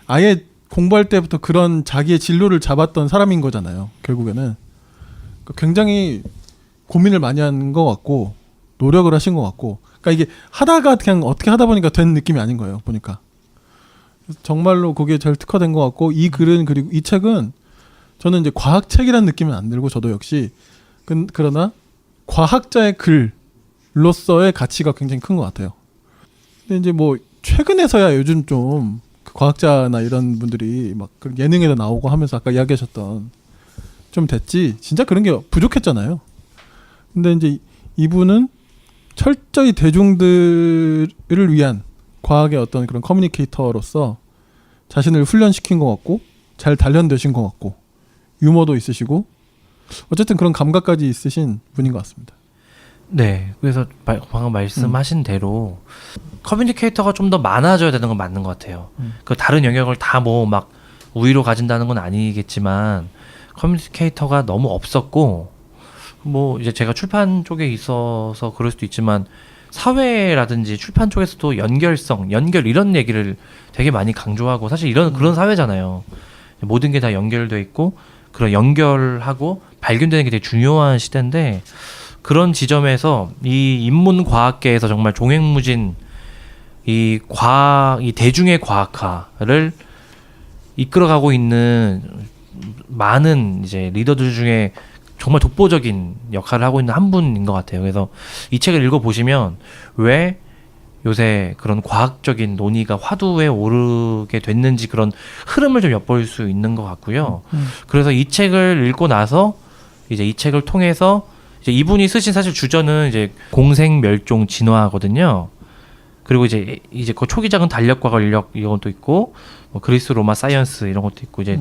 아예 공부할 때부터 그런 자기의 진로를 잡았던 사람인 거잖아요. 결국에는 굉장히 고민을 많이 한 것 같고 노력을 하신 것 같고, 그러니까 이게 하다가 그냥 어떻게 하다 보니까 된 느낌이 아닌 거예요. 보니까 정말로 그게 잘 특화된 것 같고, 이 글은, 그리고 이 책은 저는 이제 과학책이라는 느낌은 안 들고, 저도 역시 그러나 과학자의 글로서의 가치가 굉장히 큰 것 같아요. 근데 이제 뭐 최근에서야 요즘 좀 과학자나 이런 분들이 막 예능에도 나오고 하면서 아까 이야기하셨던 좀 됐지, 진짜 그런 게 부족했잖아요. 근데 이제 이분은 철저히 대중들을 위한 과학의 어떤 그런 커뮤니케이터로서 자신을 훈련시킨 것 같고, 잘 단련되신 것 같고, 유머도 있으시고, 어쨌든 그런 감각까지 있으신 분인 것 같습니다. 네, 그래서 방금 말씀하신 대로 커뮤니케이터가 좀 더 많아져야 되는 건 맞는 것 같아요. 그 다른 영역을 다 뭐 막 우위로 가진다는 건 아니겠지만 커뮤니케이터가 너무 없었고, 뭐 이제 제가 출판 쪽에 있어서 그럴 수도 있지만 사회라든지 출판 쪽에서도 연결성, 연결 이런 얘기를 되게 많이 강조하고, 사실 그런 사회잖아요. 모든 게 다 연결돼 있고 그런 연결하고 발견되는 게 되게 중요한 시대인데, 그런 지점에서 이 인문과학계에서 정말 종횡무진 이 대중의 과학화를 이끌어가고 있는 많은 이제 리더들 중에 정말 독보적인 역할을 하고 있는 한 분인 것 같아요. 그래서 이 책을 읽어보시면 왜 요새 그런 과학적인 논의가 화두에 오르게 됐는지 그런 흐름을 좀 엿볼 수 있는 것 같고요. 그래서 이 책을 읽고 나서 이제 이 책을 통해서 이제 이분이 쓰신 사실 주저는 이제 공생멸종 진화거든요. 그리고 이제 그 초기작은 달력과 권력 이런 것도 있고, 뭐 그리스 로마 사이언스 이런 것도 있고, 이제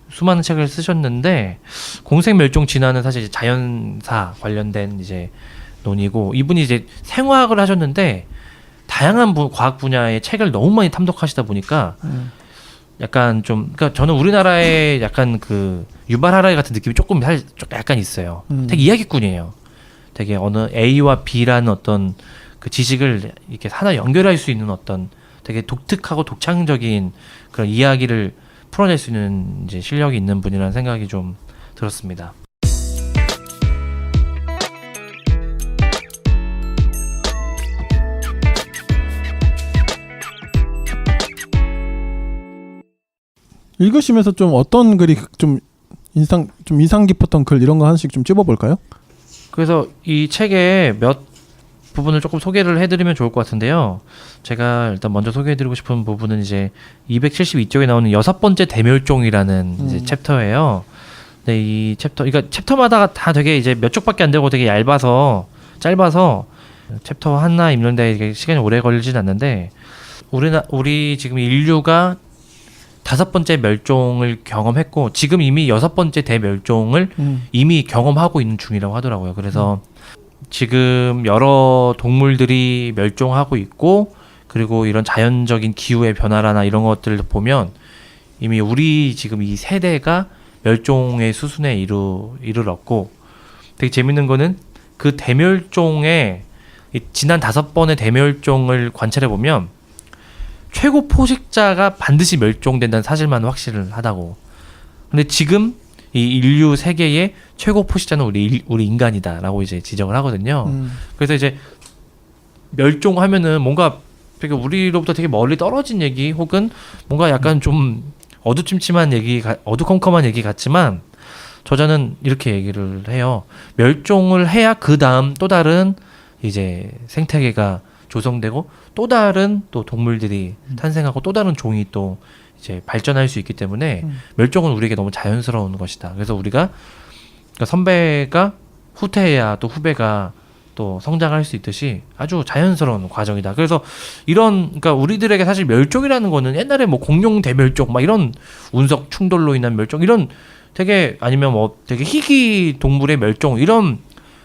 수많은 책을 쓰셨는데, 공생멸종 진화는 사실 이제 자연사 관련된 이제 논의고, 이분이 이제 생화학을 하셨는데 다양한 과학 분야의 책을 너무 많이 탐독하시다 보니까 약간 좀, 그러니까 저는 우리나라의 약간 그 유발 하라리 같은 느낌이 조금 약간 있어요. 되게 이야기꾼이에요. 되게 어느 A와 B라는 어떤 그 지식을 이렇게 하나 연결할 수 있는 어떤 되게 독특하고 독창적인 그런 이야기를 풀어낼 수 있는 이제 실력이 있는 분이라는 생각이 좀 들었습니다. 읽으시면서 좀 어떤 글이 좀 인상 깊었던 글 이런 거 하나씩 좀 찝어볼까요? 그래서 이 책의 몇 부분을 조금 소개를 해드리면 좋을 것 같은데요. 제가 일단 먼저 소개해드리고 싶은 부분은 이제 272쪽에 나오는 6번째 대멸종이라는 이제 챕터예요. 근데 이 챕터, 그러니까 챕터마다 다 되게 이제 몇 쪽밖에 안 되고 되게 짧아서 챕터 하나 읽는데 이게 시간이 오래 걸리진 않는데, 우리 지금 인류가 5번째 멸종을 경험했고 지금 이미 6번째 대멸종을 이미 경험하고 있는 중이라고 하더라고요. 그래서 지금 여러 동물들이 멸종하고 있고, 그리고 이런 자연적인 기후의 변화나 이런 것들을 보면 이미 우리 지금 이 세대가 멸종의 수순에 이르렀고, 되게 재밌는 거는 그 대멸종의 지난 5번의 대멸종을 관찰해 보면 최고 포식자가 반드시 멸종된다는 사실만 확실을 하다고. 근데 지금 이 인류 세계의 최고 포식자는 우리 인간이다라고 이제 지적을 하거든요. 그래서 이제 멸종하면은 뭔가 되게 우리로부터 되게 멀리 떨어진 얘기, 혹은 뭔가 약간 좀 어두침침한 얘기, 어두컴컴한 얘기 같지만 저자는 이렇게 얘기를 해요. 멸종을 해야 그 다음 또 다른 이제 생태계가 조성되고 또 다른 또 동물들이 탄생하고 또 다른 종이 또 이제 발전할 수 있기 때문에 멸종은 우리에게 너무 자연스러운 것이다. 그래서 우리가, 그러니까 선배가 후퇴해야 또 후배가 또 성장할 수 있듯이 아주 자연스러운 과정이다. 그래서 그러니까 우리들에게 사실 멸종이라는 거는 옛날에 뭐 공룡 대멸종 막 이런 운석 충돌로 인한 멸종 이런 되게, 아니면 뭐 되게 희귀 동물의 멸종, 이런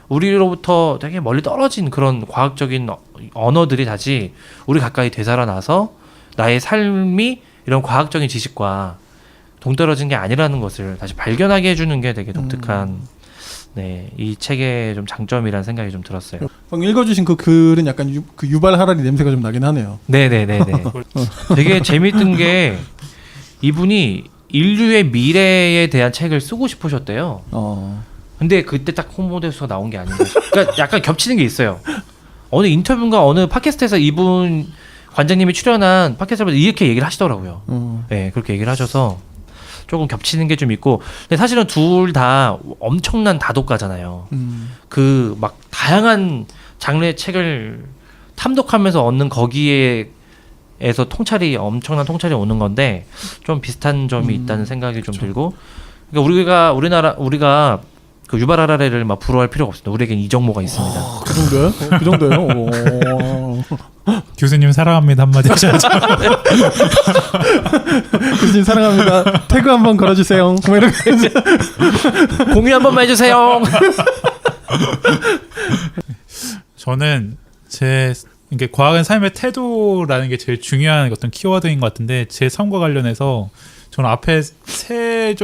우리로부터 되게 멀리 떨어진 그런 과학적인 언어들이 다시 우리 가까이 되살아나서 나의 삶이 이런 과학적인 지식과 동떨어진 게 아니라는 것을 다시 발견하게 해주는 게 되게 독특한 네, 이 책의 좀 장점이라는 생각이 좀 들었어요. 방금 읽어주신 그 글은 약간 그 유발 하라리 냄새가 좀 나긴 하네요. 네네네네. 되게 재밌던 게 이분이 인류의 미래에 대한 책을 쓰고 싶으셨대요. 근데 그때 딱 홍보대사가 나온 게 아닌가. 그러니까 약간 겹치는 게 있어요. 어느 인터뷰인가 어느 팟캐스트에서 이분 관장님이 출연한 팟캐스트에서 이렇게 얘기를 하시더라고요. 네, 그렇게 얘기를 하셔서 조금 겹치는 게 좀 있고. 근데 사실은 둘 다 엄청난 다독가잖아요. 그 막 다양한 장르의 책을 탐독하면서 얻는 거기에서 엄청난 통찰이 오는 건데 좀 비슷한 점이 있다는 생각이 좀 들고. 그러니까 우리가 그 유발 하라레를 막 부러워할 필요가 없습니다. 우리에겐 이정모가 있습니다. 그 정도요? 그 정도요? 오. 교수님 사랑합니다 한마디 하셔야죠. 교수님 사랑합니다. 태그 한번 걸어주세요. 뭐 이렇게 공유 한 번만 해주세요. 저는 이게 과학은 삶의 태도라는 게 제일 중요한 어떤 키워드인 것 같은데 제 삶과 관련해서 저는 앞에 세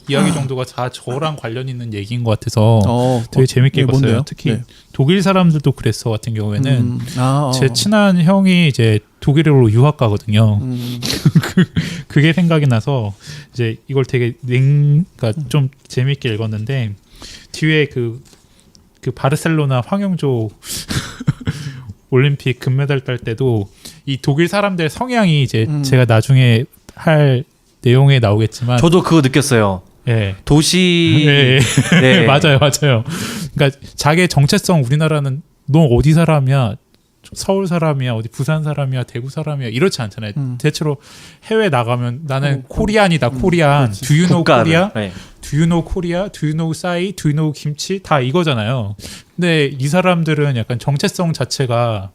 이야기 정도가 다 저랑 관련 있는 얘기인 것 같아서 되게 재밌게 읽었어요. 뭔데요? 특히 네. 독일 사람들도 그랬어 같은 경우에는 제 친 친한 형이 이제 독일으로 유학 가거든요. 그게 생각이 나서 이제 이걸 되게 그러니까 좀 재밌게 읽었는데 뒤에 그 바르셀로나 황영조 올림픽 금메달 딸 때도 이 독일 사람들의 성향이 이제 제가 나중에 할 내용에 나오겠지만 저도 그거 느꼈어요. 예. 도시 예. 네. 맞아요. 그러니까 자기의 정체성 우리나라는 너 어디 사람이야? 서울 사람이야? 어디 부산 사람이야? 대구 사람이야? 이렇지 않잖아요. 대체로 해외 나가면 나는 코리안이다. 코리안. Do you know 국가를. Korea? 네. Do you know Korea? Do you know 싸이? Do you know 김치? 다 이거잖아요. 근데 이 사람들은 약간 정체성 자체가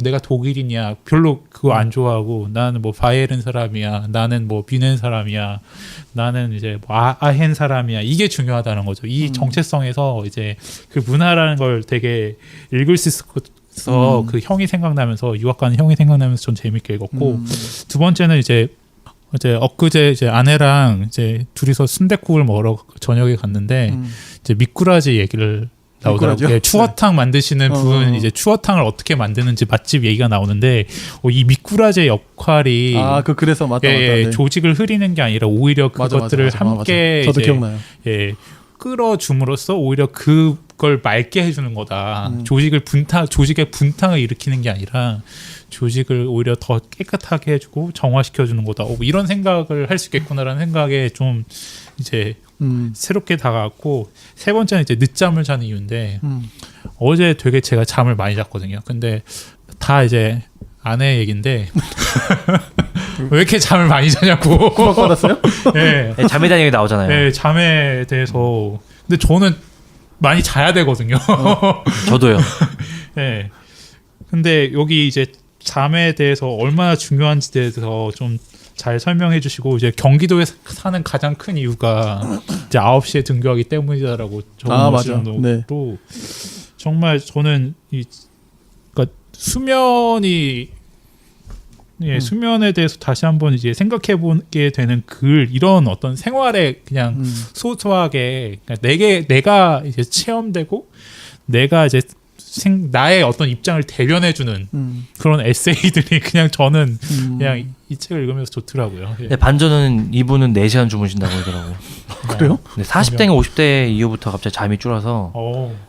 내가 독일이냐 별로 그거 안 좋아하고 나는 뭐 바이에른 사람이야, 나는 뭐 뮌헨 사람이야, 나는 이제 뭐 아헨 사람이야, 이게 중요하다는 거죠. 이 정체성에서 이제 그 문화라는 걸 되게 읽을 수 있어서 그 형이 생각나면서 유학 가는 형이 생각나면서 좀 재밌게 읽었고 두 번째는 이제 엊그제 이제 아내랑 이제 둘이서 순댓국을 먹으러 저녁에 갔는데 이제 미꾸라지 얘기를 나오더라고요. 예, 추어탕 만드시는 분 이제 추어탕을 어떻게 만드는지 맛집 얘기가 나오는데 이 미꾸라지의 역할이 그래서 맞다. 네. 조직을 흐리는 게 아니라 오히려 그것들을 함께 저도 이제, 기억나요. 예, 끌어줌으로써 오히려 그걸 맑게 해주는 거다. 조직의 분탕을 일으키는 게 아니라 조직을 오히려 더 깨끗하게 해주고 정화시켜주는 거다. 이런 생각을 할 수 있겠구나라는 생각에 좀 이제 새롭게 다가왔고 세 번째는 이제 늦잠을 자는 이유인데 어제 되게 제가 잠을 많이 잤거든요. 근데 다 이제 아내 얘긴데 왜 이렇게 잠을 많이 자냐고. 구박 받았어요? 네. 네, 잠에 대한 얘기 나오잖아요. 네, 잠에 대해서. 근데 저는 많이 자야 되거든요. 저도요. 네. 근데 여기 이제 잠에 대해서 얼마나 중요한지 대해서 좀 잘 설명해 주시고 이제 경기도에 사는 가장 큰 이유가 이제 9시에 등교하기 때문이다라고 적어놓으신 정도로 네. 정말 저는 그러니까 수면에 대해서 다시 한번 이제 생각해 보게 되는 이런 어떤 생활에 그냥 소소하게 그러니까 내가 이제 체험되고 내가 이제 나의 어떤 입장을 대변해주는 그런 에세이들이 그냥 저는 그냥 이 책을 읽으면서 좋더라고요. 예. 네, 반전은 이분은 4시간 주무신다고 하더라고요. 그래요? 네, 40대인가 50대 이후부터 갑자기 잠이 줄어서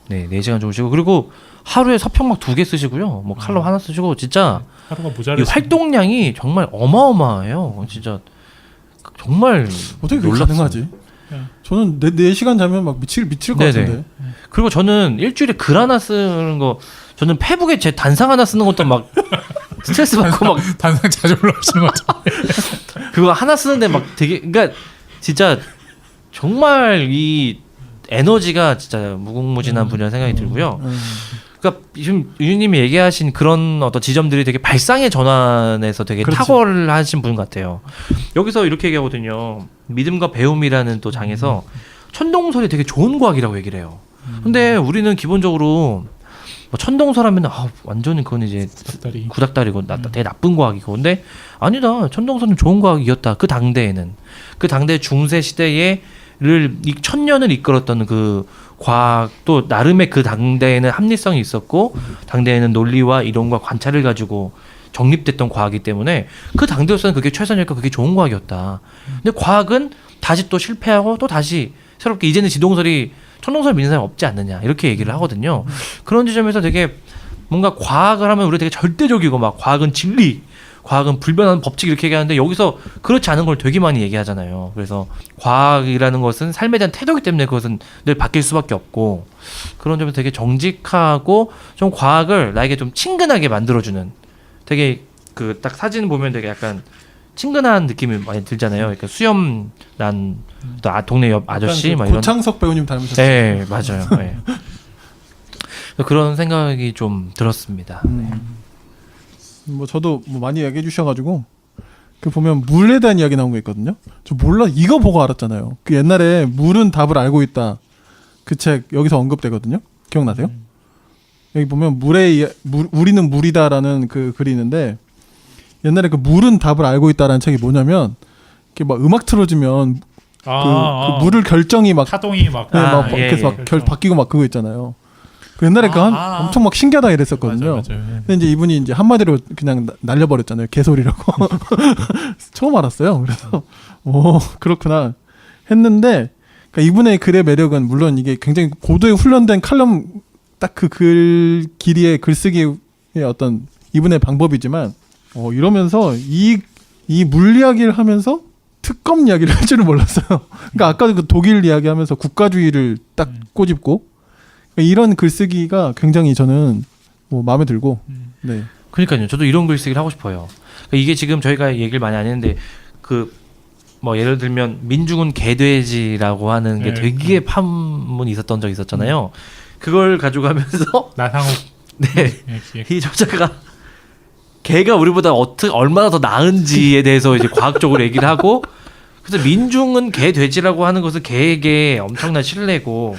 네, 4시간 주무시고 그리고 하루에 서평막 2개 쓰시고요. 뭐 칼럼 하나 쓰시고 진짜 하루가 이 모자랐어요. 활동량이 정말 어마어마해요. 진짜 정말 어떻게 그게 놀랍습니다. 가능하지? 저는 4시간 자면 막 미칠 것 네네. 같은데. 그리고 저는 일주일에 글 하나 쓰는 거 저는 페북에 제 단상 하나 쓰는 것도 막 스트레스 받고 막 단상 자주 올라오시는 거죠. 그거 하나 쓰는데 막 되게 그러니까 진짜 정말 이 에너지가 진짜 무궁무진한 분이라는 생각이 들고요. 그러니까 지금 유님이 얘기하신 그런 어떤 지점들이 되게 발상의 전환에서 되게 그렇지. 탁월하신 분 같아요. 여기서 이렇게 얘기하거든요. 믿음과 배움이라는 또 장에서 천동설이 되게 좋은 과학이라고 얘기를 해요. 근데 우리는 기본적으로 뭐 천동설하면 완전히 그건 이제 구닥다리고 되게 나쁜 과학이고 근데 아니다. 천동설은 좋은 과학이었다. 그 당대에는 그 당대 중세 시대에 이 천년을 이끌었던 그 과학도 나름의 그 당대에는 합리성이 있었고 당대에는 논리와 이론과 관찰을 가지고 정립됐던 과학이기 때문에 그 당대로서는 그게 최선이었고 그게 좋은 과학이었다. 근데 과학은 다시 또 실패하고 또 다시 새롭게 이제는 지동설이 천동설 믿는 사람이 없지 않느냐 이렇게 얘기를 하거든요. 그런 지점에서 되게 뭔가 과학을 하면 우리가 되게 절대적이고 막 과학은 진리, 과학은 불변하는 법칙 이렇게 얘기하는데 여기서 그렇지 않은 걸 되게 많이 얘기하잖아요. 그래서 과학이라는 것은 삶에 대한 태도이기 때문에 그것은 늘 바뀔 수밖에 없고 그런 점에서 되게 정직하고 좀 과학을 나에게 좀 친근하게 만들어주는 되게 그 딱 사진 보면 되게 약간 친근한 느낌이 많이 들잖아요. 그러니까 수염 난 또 동네 옆 아저씨 막 이런. 고창석 배우님 닮으셨어요. 네, 맞아요. 네. 그런 생각이 좀 들었습니다. 뭐 저도 뭐 많이 얘기해 주셔가지고 그 보면 물에 대한 이야기 나온 거 있거든요. 저 몰라 이거 보고 알았잖아요. 그 옛날에 물은 답을 알고 있다 그 책 여기서 언급되거든요. 기억나세요? 여기 보면 우리는 물이다라는 그 글이 있는데 옛날에 그 물은 답을 알고 있다라는 책이 뭐냐면 이렇게 막 음악 틀어주면 그 물을 결정이 막 파동이 막 네, 막 예, 그래서 막 그렇죠. 바뀌고 막 그거 있잖아요. 그 옛날에 엄청 막 신기하다 이랬었거든요. 맞아요. 근데 이제 이분이 이제 한마디로 그냥 날려버렸잖아요. 개소리라고. 처음 알았어요. 그래서 오 그렇구나 했는데 그러니까 이분의 글의 매력은 물론 이게 굉장히 고도의 훈련된 칼럼 딱 그 글 길이의 글쓰기의 어떤 이분의 방법이지만 이러면서 이 물리학을 하면서 특검 이야기를 할 줄은 몰랐어요. 그러니까 아까 그 독일 이야기하면서 국가주의를 딱 꼬집고 그러니까 이런 글쓰기가 굉장히 저는 뭐 마음에 들고 네. 그러니까요. 저도 이런 글쓰기를 하고 싶어요. 그러니까 이게 지금 저희가 얘기를 많이 안 했는데 그 뭐 예를 들면 민중은 개돼지라고 하는 게 네. 되게 판문이 있었던 적이 있었잖아요. 그걸 가져가면서 나상욱 네. 예, 이 저자가 개가 우리보다 얼마나 더 나은지에 대해서 이제 과학적으로 얘기를 하고 그래서 민중은 개 돼지라고 하는 것은 개에게 엄청난 신뢰고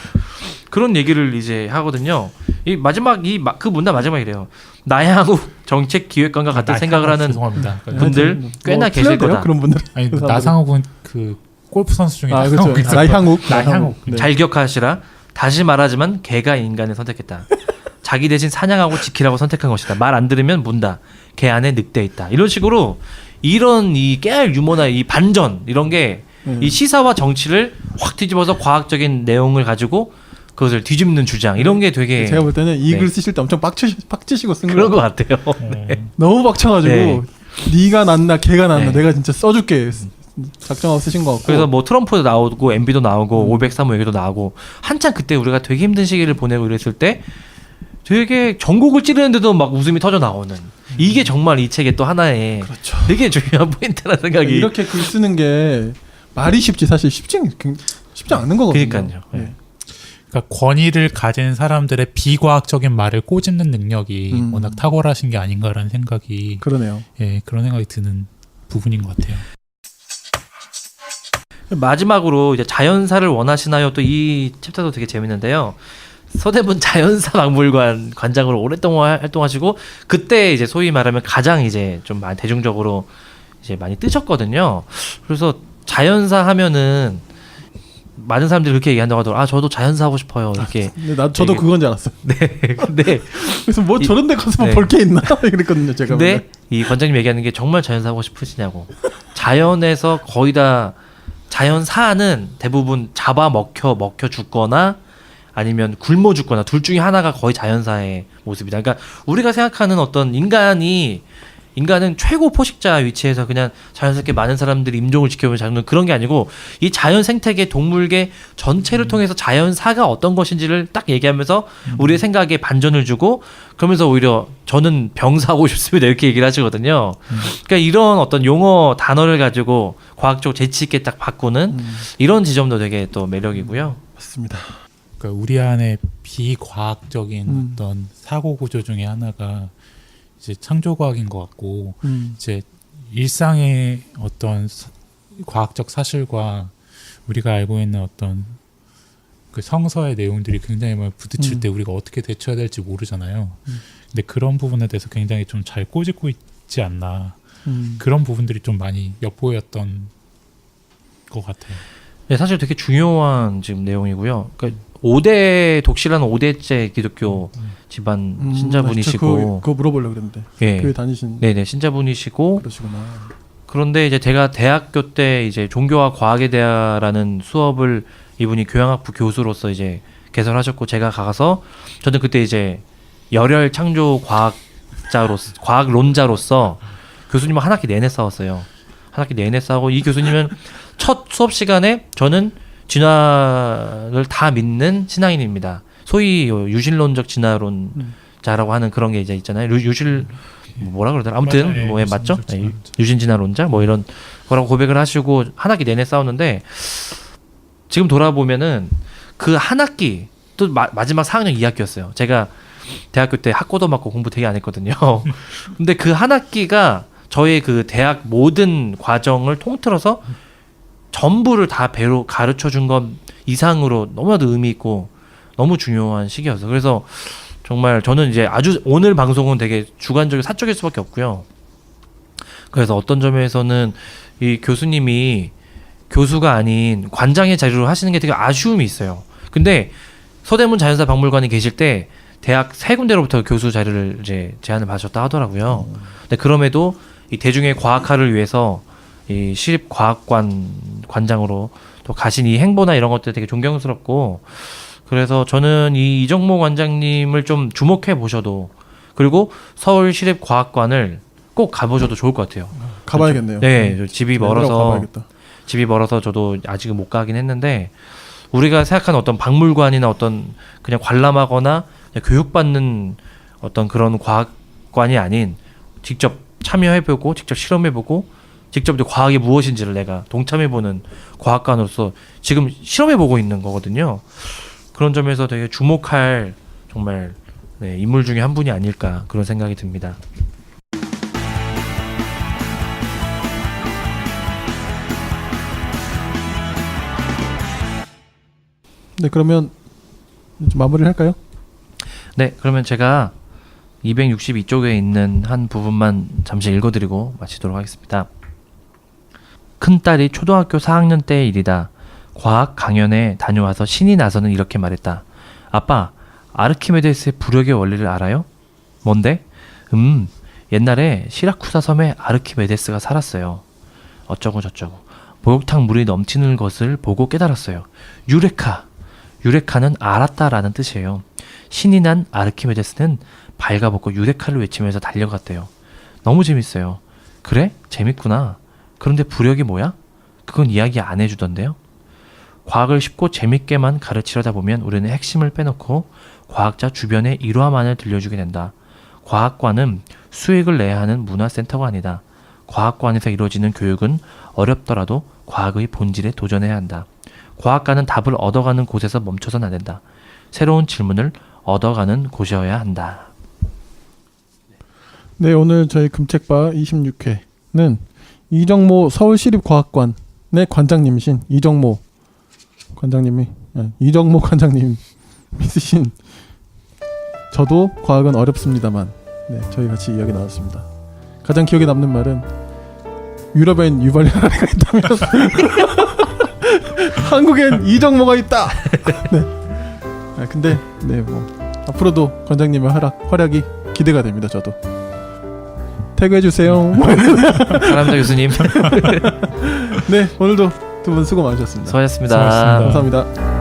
그런 얘기를 이제 하거든요. 이 마지막 그 문단 마지막이래요. 나향욱 정책기획관과 같은 생각을 하는 죄송합니다. 분들 꽤나 계실 틀렸대요? 거다. 그런 분들. 아니 나상욱은 그 골프 선수 중에 그렇죠. 나상욱이 있었거든요. 나향욱. 네. 잘 기억하시라. 다시 말하지만 개가 인간을 선택했다. 자기 대신 사냥하고 지키라고 선택한 것이다. 말 안 들으면 문다. 개 안에 늑대 있다. 이런 식으로 이런 이 깨알 유머나 이 반전 이런 게 이 시사와 정치를 확 뒤집어서 과학적인 내용을 가지고 그것을 뒤집는 주장 이런 게 되게 제가 볼 때는 이 네. 글 쓰실 때 엄청 빡치시고 쓴 그런 거 것 같아요. 너무 빡쳐가지고 네. 네가 낫나 걔가 낫나 네. 내가 진짜 써줄게 작정하고 쓰신 것 같고 그래서 뭐 트럼프도 나오고 MB도 나오고 503호 얘기도 나오고 한참 그때 우리가 되게 힘든 시기를 보내고 이랬을 때 되게 전곡을 찌르는데도 막 웃음이 터져 나오는 이게 정말 이 책의 또 하나의 그렇죠. 되게 중요한 포인트라는 생각이 이렇게 글 쓰는 게 말이 쉽지 사실 쉽지 않은 거거든요. 그러니까요. 네. 그러니까 권위를 가진 사람들의 비과학적인 말을 꼬집는 능력이 워낙 탁월하신 게 아닌가라는 생각이 그러네요. 예 그런 생각이 드는 부분인 것 같아요. 마지막으로 이제 자연사를 원하시나요? 또 이 챕터도 되게 재밌는데요. 서대문 자연사 박물관 관장으로 오랫동안 활동하시고 그때 이제 소위 말하면 가장 이제 좀 많이 대중적으로 이제 많이 뜨셨거든요. 그래서 자연사 하면은 많은 사람들이 그렇게 얘기한다고 하더라고요. 아 저도 자연사 하고 싶어요. 이렇게. 근데 저도 되게- 그건 줄 알았어요. 네. 근데 그래서 뭐 저런 데 가서 네. 볼 게 있나 이랬거든요. 제가. 근데 이 관장님 얘기하는 게 정말 자연사 하고 싶으시냐고. 자연에서 거의 다 자연사는 대부분 잡아 먹혀 죽거나 아니면 굶어 죽거나 둘 중에 하나가 거의 자연사의 모습이다. 그러니까 우리가 생각하는 어떤 인간은 최고 포식자 위치에서 그냥 자연스럽게 많은 사람들이 임종을 지켜보면 자는 그런 게 아니고 이 자연 생태계 동물계 전체를 통해서 자연사가 어떤 것인지를 딱 얘기하면서 우리의 생각에 반전을 주고 그러면서 오히려 저는 병사하고 싶습니다 이렇게 얘기를 하시거든요. 그러니까 이런 어떤 용어 단어를 가지고 과학적 재치 있게 딱 바꾸는 이런 지점도 되게 또 매력이고요. 맞습니다. 그러니까 우리 안에 비과학적인 어떤 사고 구조 중에 하나가 이제 창조과학인 것 같고 이제 일상의 어떤 과학적 사실과 우리가 알고 있는 어떤 그 성서의 내용들이 굉장히 막 부딪힐 때 우리가 어떻게 대처해야 될지 모르잖아요. 근데 그런 부분에 대해서 굉장히 좀 잘 꼬집고 있지 않나. 그런 부분들이 좀 많이 엿보였던 것 같아요. 네, 사실 되게 중요한 지금 내용이고요. 그러니까 5대 독실한 5대째 기독교 집안 신자분이시고, 그거 물어보려고 그랬는데. 예, 교회 다니신. 네네 신자분이시고, 그러시구나. 그런데 이제 제가 대학교 때 이제 종교와 과학에 대하라는 수업을 이분이 교양학부 교수로서 이제 개설하셨고 제가 가서 저는 그때 이제 열혈 창조 과학론자로서 교수님과 한 학기 내내 싸웠어요. 한 학기 내내 싸우고 이 교수님은 첫 수업 시간에 저는 진화를 다 믿는 신앙인입니다. 소위 유실론적 진화론자라고 하는 그런 게 이제 있잖아요. 유실 뭐라 그러더라. 아무튼 맞아요. 뭐 맞죠? 유실론적 진화론자. 유신 진화론자 뭐 이런 거라고 고백을 하시고 한 학기 내내 싸웠는데 지금 돌아보면은 그 한 학기 또 마지막 4학년 2학기였어요. 제가 대학교 때 학고도 맞고 공부 되게 안 했거든요. 근데 그 한 학기가 저의 그 대학 모든 과정을 통틀어서 전부를 다 배로 가르쳐 준 것 이상으로 너무나도 의미 있고 너무 중요한 시기였어요. 그래서 정말 저는 이제 아주 오늘 방송은 되게 주관적이고 사적일 수밖에 없고요. 그래서 어떤 점에서는 이 교수님이 교수가 아닌 관장의 자리로 하시는 게 되게 아쉬움이 있어요. 근데 서대문 자연사 박물관에 계실 때 대학 세 군데로부터 교수 자리를 이제 제안을 받으셨다 하더라고요. 근데 그럼에도 이 대중의 과학화를 위해서 이 시립과학관 관장으로 또 가신 이 행보나 이런 것들 되게 존경스럽고 그래서 저는 이 이정모 관장님을 좀 주목해 보셔도 그리고 서울시립과학관을 꼭 가보셔도 좋을 것 같아요. 가봐야겠네요. 네, 저 집이 얘들하고 멀어서 가봐야겠다. 집이 멀어서 저도 아직은 못 가긴 했는데 우리가 생각하는 어떤 박물관이나 어떤 그냥 관람하거나 그냥 교육받는 어떤 그런 과학관이 아닌 직접 참여해보고 직접 실험해보고 직접 이제 과학이 무엇인지를 내가 동참해보는 과학관으로서 지금 실험해보고 있는 거거든요. 그런 점에서 되게 주목할 정말 네, 인물 중에 한 분이 아닐까 그런 생각이 듭니다. 네, 그러면 좀 마무리를 할까요? 네, 그러면 제가 262쪽에 있는 한 부분만 잠시 읽어드리고 마치도록 하겠습니다. 큰딸이 초등학교 4학년 때의 일이다. 과학 강연에 다녀와서 신이 나서는 이렇게 말했다. 아빠, 아르키메데스의 부력의 원리를 알아요? 뭔데? 옛날에 시라쿠사 섬에 아르키메데스가 살았어요. 어쩌고 저쩌고. 목욕탕 물이 넘치는 것을 보고 깨달았어요. 유레카! 유레카는 알았다라는 뜻이에요. 신이 난 아르키메데스는 발가벗고 유레카를 외치면서 달려갔대요. 너무 재밌어요. 그래? 재밌구나. 그런데 부력이 뭐야? 그건 이야기 안 해주던데요. 과학을 쉽고 재밌게만 가르치려다 보면 우리는 핵심을 빼놓고 과학자 주변의 일화만을 들려주게 된다. 과학관은 수익을 내야 하는 문화센터가 아니다. 과학관에서 이루어지는 교육은 어렵더라도 과학의 본질에 도전해야 한다. 과학관은 답을 얻어가는 곳에서 멈춰서는 안 된다. 새로운 질문을 얻어가는 곳이어야 한다. 네, 오늘 저희 금책바 26회는 이정모 서울시립과학관의 관장님이신 이정모 관장님이 이정모 관장님 믿으신 저도 과학은 어렵습니다만 네, 저희 같이 이야기 나눴습니다. 가장 기억에 남는 말은 유럽엔 유발리라가 있다면 한국엔 이정모가 있다. 네. 근데 네, 뭐 앞으로도 관장님의 활약이 기대가 됩니다. 저도 태그해 주세요. 사랑합니다 교수님. 네, 오늘도 두 분 수고 많으셨습니다. 수고하셨습니다. 수고하셨습니다. 감사합니다.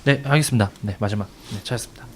네, 하겠습니다. 네, 마지막. 네, 찾았습니다.